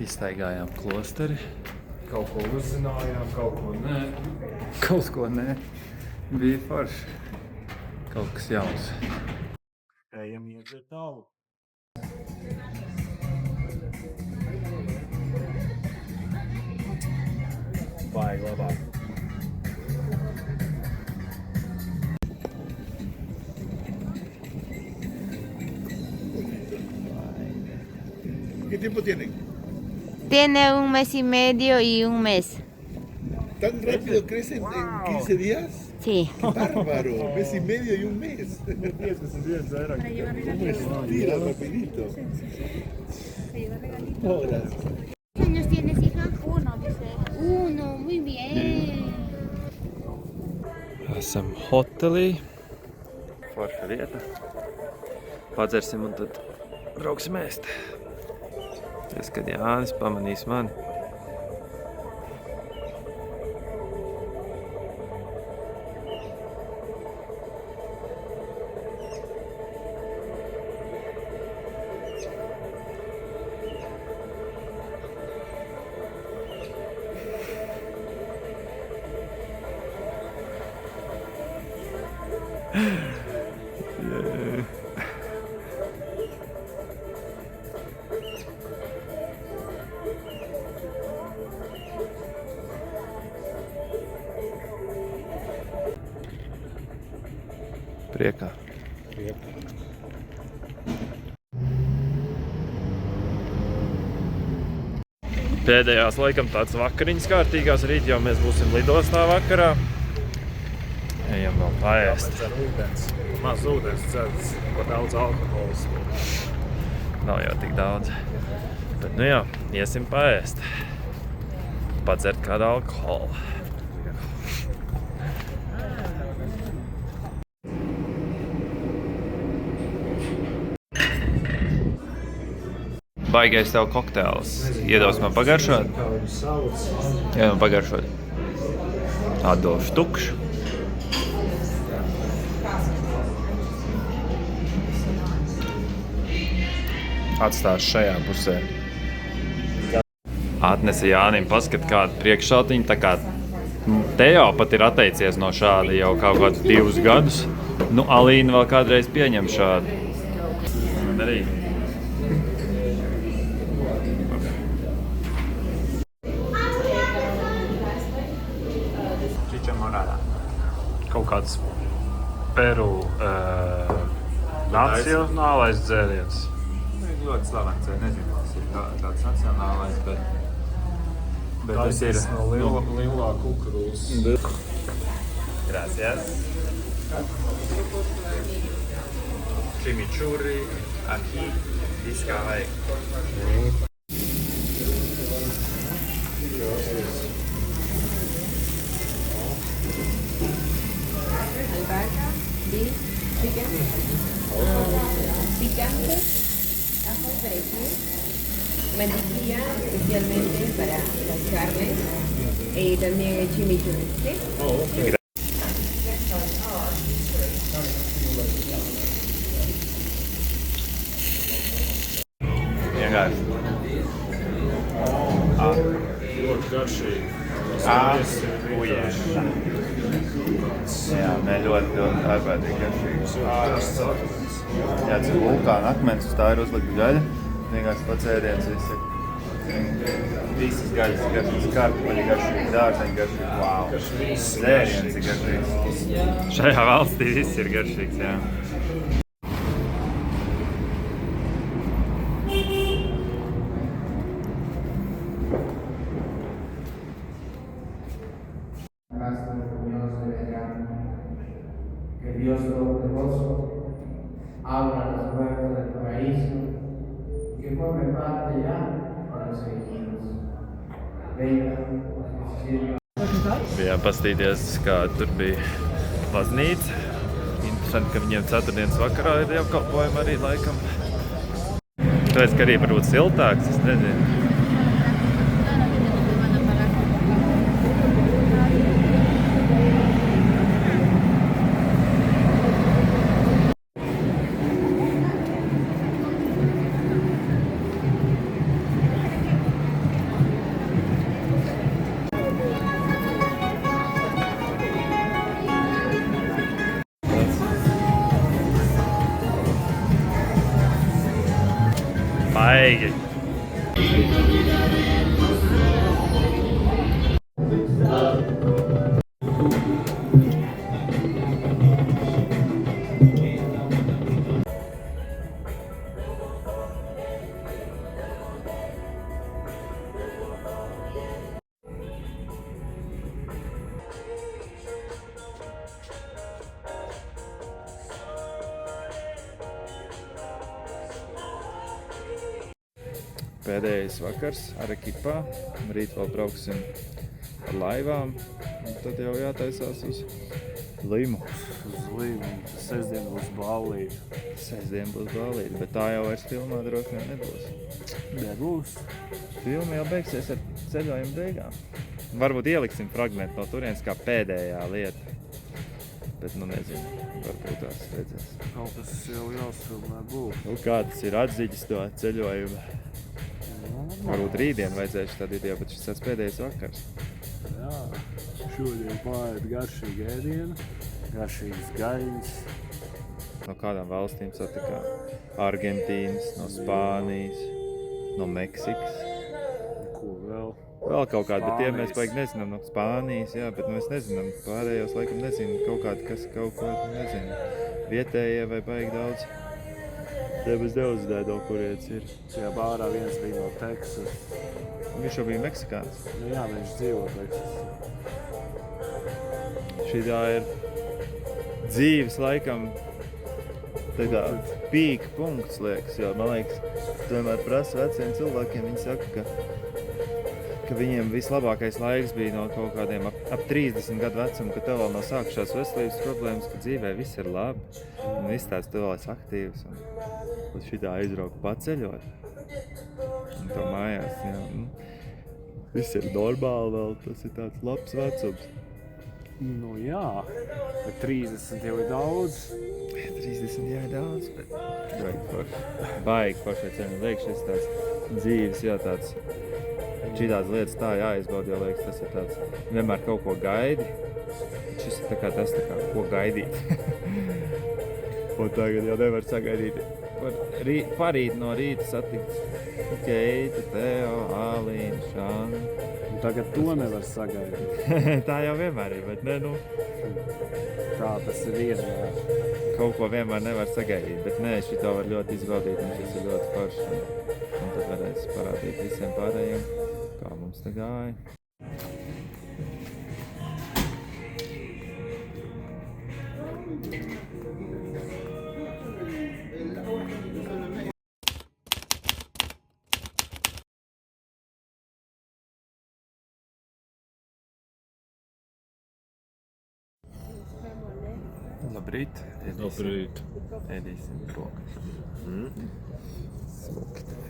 Izstaigājām klosteri. Kaut ko uzzinājām, kaut ko nē. Kaut ko nē. Bija forši. Kaut kas jauns. Ejam iedzert tālu. Baigi labāk. ¿Qué tiempo tienen? Tiene un mes y medio y un mes. ¿Tan rápido crecen en 15 días? Sí. ¡Qué bárbaro! Mes y medio y un mes. ¿Cómo estira rapidito? Oh, gracias. ¿Cuántos años tienes, hija? Uno, dice. Uno, muy bien. Esam hotelī. Forša vieta. Padzersim un tad brauksim ēst. Es, kad Jānis pamanīs mani. priekā. Pēdējās laikam tāds vakariņas kārtīgās, rīt jau mēs būsim lidostā vakarā. Ejam vēl paēst. Ar ūdens. Maz ūdens dzerts, ko daudz alkohols. Nav jau tik daudz. Bet nu jā, iesim paēst. Padzert kādu alkoholu. Baigais tev kokteils. Iedos man pagaršot? Jā, man pagaršot. Atdošu tukšu. Atstāšu šajā pusē. Atnesa Jānim paskat kādu priekššautiņu, tā kā Teo pat ir atteicies no šāda jau kaut kādus 2 gadus. Nu, Alīna vēl kādreiz pieņem šādu. Man arī. Čiča morādā. Kaut kāds Peru nacionālais dzēriens. Ļoti slavens, nezinu, kas ir tāds nacionālais, bet tas ir no lielā kukurūs. Gracias. Chimichurri, ají, viss kā vajag. Albahaca, beef, chicken, picante, ajo fresco, mantequilla especialmente para las carnes y también el chimichurri, ¿sí? Okay. Vienkārši. Ļoti garšīgi. Ujēša. Jā, ne ļoti ārpētīgi garšīgi. Jā, tas ir vulkāna akmens, uz tā ir uzlikta gaļa. Vienkārši pats ēdiens visas gaļas ir garšīgas, kartupeļi garšīgi, dārzeņi garšīgi. Wow! Dzēriens ir garšīgs. Šajā valstī viss ir garšīgs, jā. Que Dios Todopoderoso abra las puertas del paraíso y que forme parte ya de los elegidos. Venga, que se sirva. Bijām pastīties, kā tur bija baznīca. Interesanti, ka viņiem ceturtdienas vakarā ir dievkalpojumi arī laikam. Tāpēc, ka arī varbūt siltāks, es nezinu. Baigi. Pēdējais vakars Arekipā. Rīt vēl brauksim ar laivām. Un tad jau jātaisās uz Limu. Uz Limu. Sestdien būs ballīte. Sestdien būs ballīte, bet tā jau vairs filmā droši vien nebūs. Nebūs. Filma jau beigsies ar ceļojumu beigām. Varbūt ieliksim fragmentu no turienes kā pēdējā lieta. Bet nu nezinu, varbūt tās redzēs. Kaut kas jau jāsfilmē būs. Nu, kā tas ir atziņas to ceļojumu? Varbūt rītdien vajadzēs tad video, bet šis tāds pēdējais vakars. Jā, šodien pārēt garšīgi ēdienu, garšīgas gaļas. No kādām valstīm satikām? Argentīnas, no Spānijas, no Meksikas. Ko vēl? Vēl kaut kādi, bet tie mēs baigi nezinām. No Spānijas, jā, bet mēs nezinām. Pārējos laikam nezinu kaut kādi, kas kaut ko nezinu. vietējie vai baigi daudz. Nemaz neuzzināja, no kurienes ir. Šajā bārā viens bija no Teksas. Viņš jau bija meksikāns. Nu jā, viņš dzīvo Teksas. Šitā ir dzīves laikam tā kā pīka punkts, liekas, jo man liekas, tomēr prasa veciem cilvēkiem, viņi saka, ka viņiem vislabākais laiks bija no kaut kādiem ap 30 gadu vecumu, ka tev vēl nav sākušās veselības problēmas, ka dzīvē viss ir labi un viss tāds tu vēl esi aktīvs un šitā aizrauka paceļot un to mājās, jā. Viss ir normāli vēl, tas ir tāds labs vecums. Nu jā, bet 30 jau ir daudz. 30 jau ir daudz, bet baigi forši ceļu. Liekas, šis tāds dzīves, jā, tāds šitās lietas tā jāizbauda, jo liekas, tas ir tāds vienmēr kaut ko gaidi. Šis ir tā kā tas, ko gaidīt. Un tagad jau nevar sagaidīt. Parīt no rīta satikt Keita, Teo, Alīnu, Šānu. Tagad to nevar sagaidīt. Tā jau vienmēr ir, bet ne, nu. Tā tas ir vienmēr. Kaut ko vienmēr nevar sagaidīt, bet nē, šito var ļoti izbaudīt, un šis ir ļoti foršs. Un tad varēs parādīt visiem pārējiem, kā mums te gāja. Labrīt. Labrīt. Ēdīsim rokas. Smuki tev.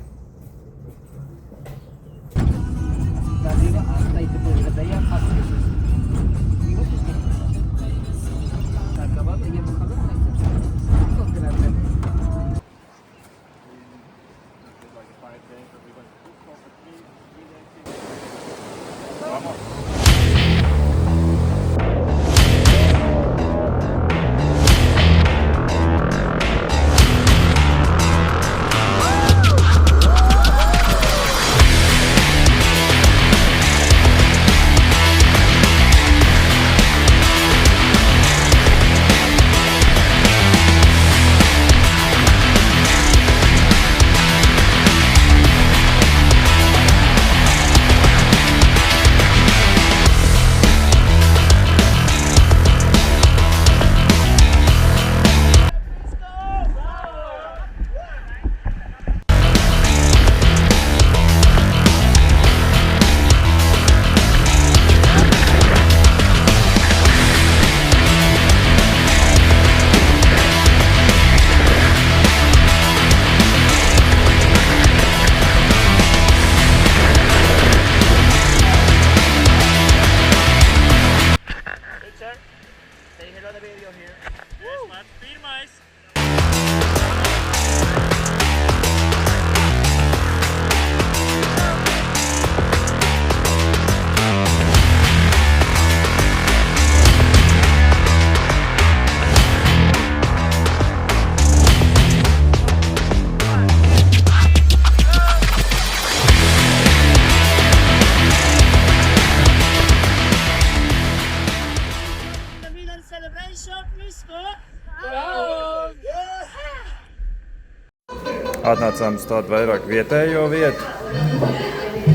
Atnācām uz tādu vairāk vietējo vietu.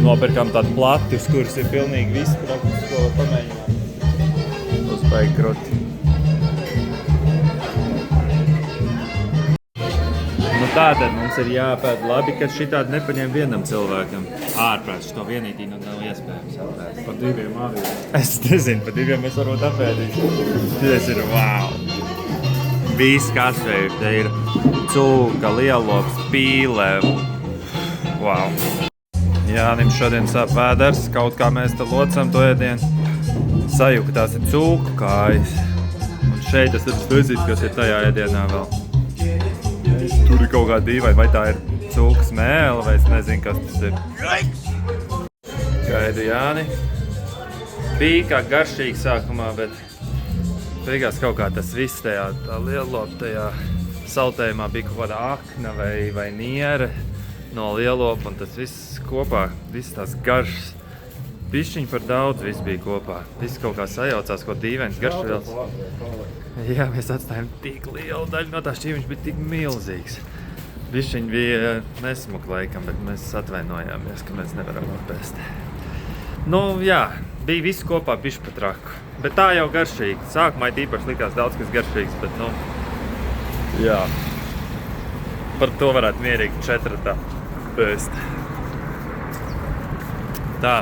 Nopirkām tādu plati, uz kuras ir pilnīgi viss praktiski, ko var pamēģināt. Uz baigi kroti. Nu tātad mums ir jāpēd labi, ka šitādi nepaņem vienam cilvēkam. Ārprāts, šito vienītī nu nav iespējams apēst. Pa diviem arī. Es nezinu, pa diviem mēs varbūt apēdīt. Tas ir wow! Viss kas ir, te ir cūka, lielops, pīle. Wow! Jānim šodien sāp vēders, kaut kā mēs te locam to ēdienu. Sajuka tās ir cūku kājas. Un šeit es nezinu, kas ir tajā ēdienā vēl. Tur ir kaut kā dīvaini, vai tā ir cūkas mēle, vai es nezinu, kas tas ir. Gaidu Jāni. Bija kā garšīgi sākumā, bet beigās kaut kā tas viss tajā tā lielopa tajā saltējumā bija kaut kāda akna vai niere no lielopa, un tas viss kopā, viss tās garšas Pišķiņi par daudz viss bija kopā. Viss kaut kā sajaucās, ko dīvains garšvielas. Jā, mēs atstājām tik lielu daļu no tā šķīviņš bija tik milzīgs. Pišķiņi bija nesmuki laikam, bet mēs atvainojāmies, ka mēs nevaram apēst. Nu, jā, bija viss kopā pišķi pa traku. Bet tā jau garšīgi. Sākumā īpaši likās daudz kas garšīgs, bet nu, jā. Par to varētu mierīgi 4 pēst. Tā,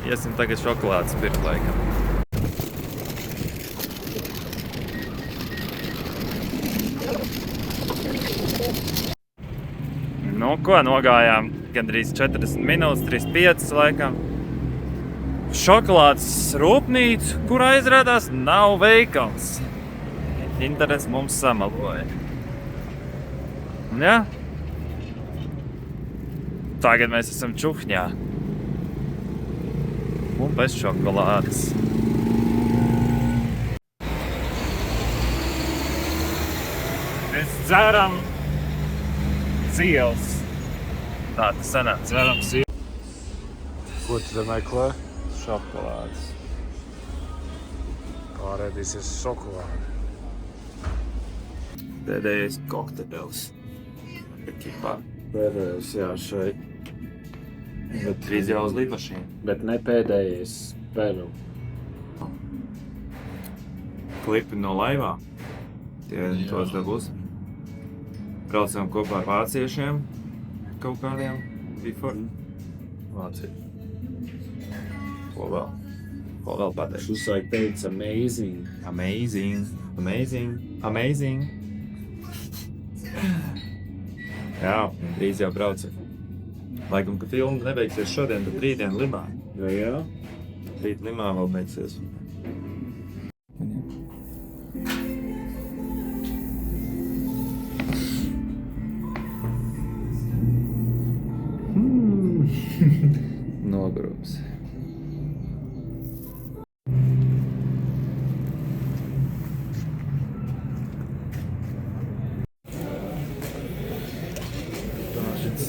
iesim tagad šokolādes pirkt laikam. Nu, ko nogājām? Gandrīz 40 minūtes, 35 laikam. Šokolādes rūpnīca, kurā izrādās nav veikals. Internets mums samaloja. Un jā, tagad mēs esam Čuhņā. Un bez šokolādes. Mēs dzeram zils. Tā tas sanāk, dzeram zils. Ko tu meklē? Šokolādes. Pārēdīsies šokolādi. Pēdējais kokteils. Ekipā. Pēdējais, jā, šeit. Bet drīz jau uz lidmašīnu. Bet ne pēdējais, Peru. Klipi no laivā. Tie tos dabūs. Braucam kopā ar vāciešiem. Kaut kādiem. Before. Vācija. Ko vēl pateikt? Šis laik teica amazing. Amazing. Amazing. Amazing. Jā, drīz jau braucam. Laikam, ka filma nebeigsies šodien, bet rītdien Limā. Jā? Rīt Limā vēl beigsies. Nogurums.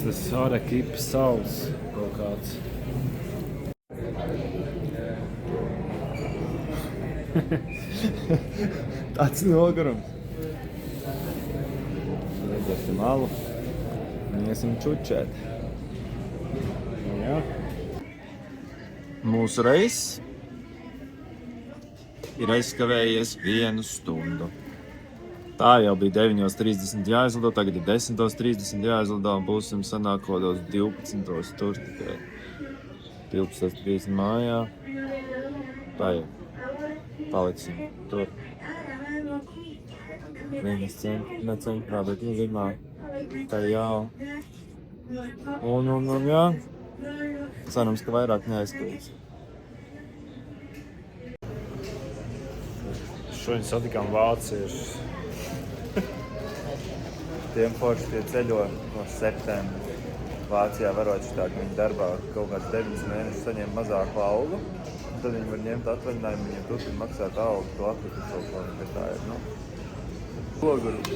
Tas Arequipas saules kaut kāds. Tāds nogurums. Redzēsim malu. Iesim čučēt. Jā. Mūsu reiss ir aizskavējies 1 stundu. Tā jau bija 9:30 jāizlido, tagad ir 10:30 jāizlido un būsim sanāk kodos 12 tur tikai. 12:30 mājā. Tā jau. Paliksim tur. Vienas centrā, bet Limā. Tā jau. Un jā. Cerams, ka vairāk neaizskatīs. Šodien satikām vāciešus. Tiem forši tie ceļo no septembra. Vācijā varot šitā, ka viņi darbā kaut kāds 9 mēnešus saņem mazāku algu. Tad viņi var ņemt atvaļinājumu, viņiem turpin maksāt algu, to apliku kaut ko, bet tā ir, nu. Logurums.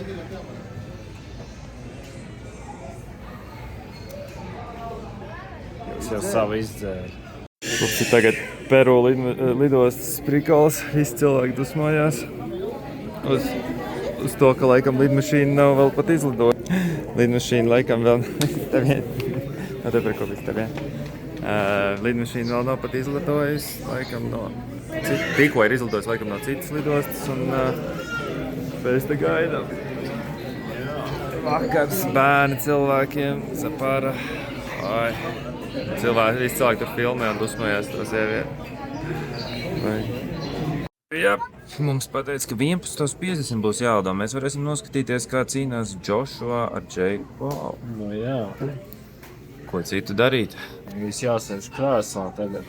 Es jau savu izdzēru. Mums ir tagad Peru lidostas prikals, visi cilvēki dusmojās. Uz to, ka laikam lidmašīna nav vēl pat izlidota. Lidmašīna laikam vēl... No te par ko viss tev, lidmašīna vēl nav pat izlidojusi, laikam no... Tikko ir izlidojusi laikam no citas lidostas un pēc te gaidām. Vakars bērni cilvēkiem, Zapara. Visi cilvēki tur filmē un dusmojās to sievieti. Jā, mums pateica, ka 11:50 būs jālido. Mēs varēsim noskatīties, kā cīnās Joshua ar Jake Paul. Nu jā. Ko citu darīt? Viss jāsēž krēslā tagad.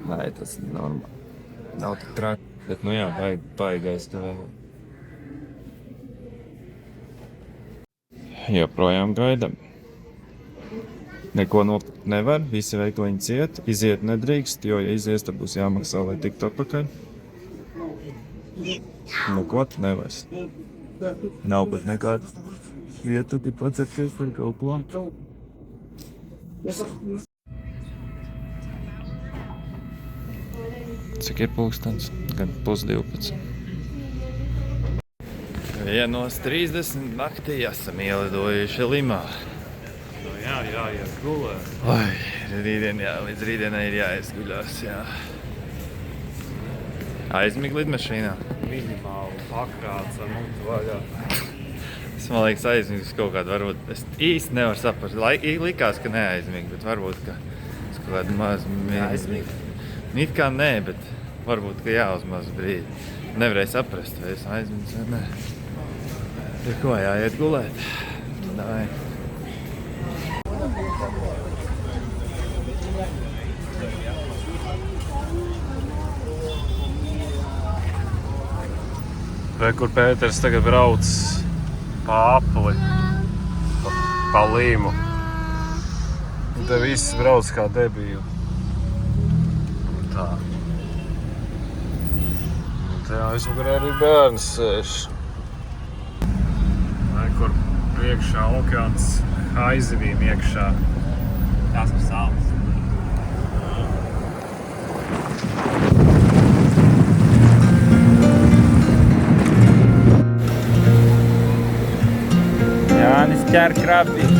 Nē, tas ir normāli. Nav tik traki. Bet nu jā, baigais tev. Joprojām gaidam. Neko nopirkt nevar, visi veikaliņi ciet. Iziet nedrīkst, jo ja izies, tad būs jāmaksā, lai tiktu atpakaļ. Neko nevairs. Nav pat nekāda vieta, tik pacerties par kaut ko. Cik ir pulkstens? Gan 11:30. 1:30 naktī esam ielidojuši Limā. Jā, iet gulēt. Oi, līdz rītdienai ir jāizguļās, jā. Aizmigt lidmašīnā. Minimāli pakrāts ar mums vaļā. Es man liekas aizmigt kaut kādu, varbūt, es īsti nevaru saprast. Likās, ka neaizmigt, bet varbūt, ka es kaut kādu maz aizmigt. It kā nē, bet varbūt, ka jā uz mazu brīdi. Nevarēju saprast, vai es aizmigt vai nē. Ir ko jāiet gulēt. Davai. Vai kur Pēters tagad brauc pa apli, pa Līmu. Un te viss brauc kā debīli. Tā. Un te aizmugurē arī bērns sēž. Vai kur priekšā okeāns aizivīm iekšā. Tās ir salas. Jānis ķer krabi.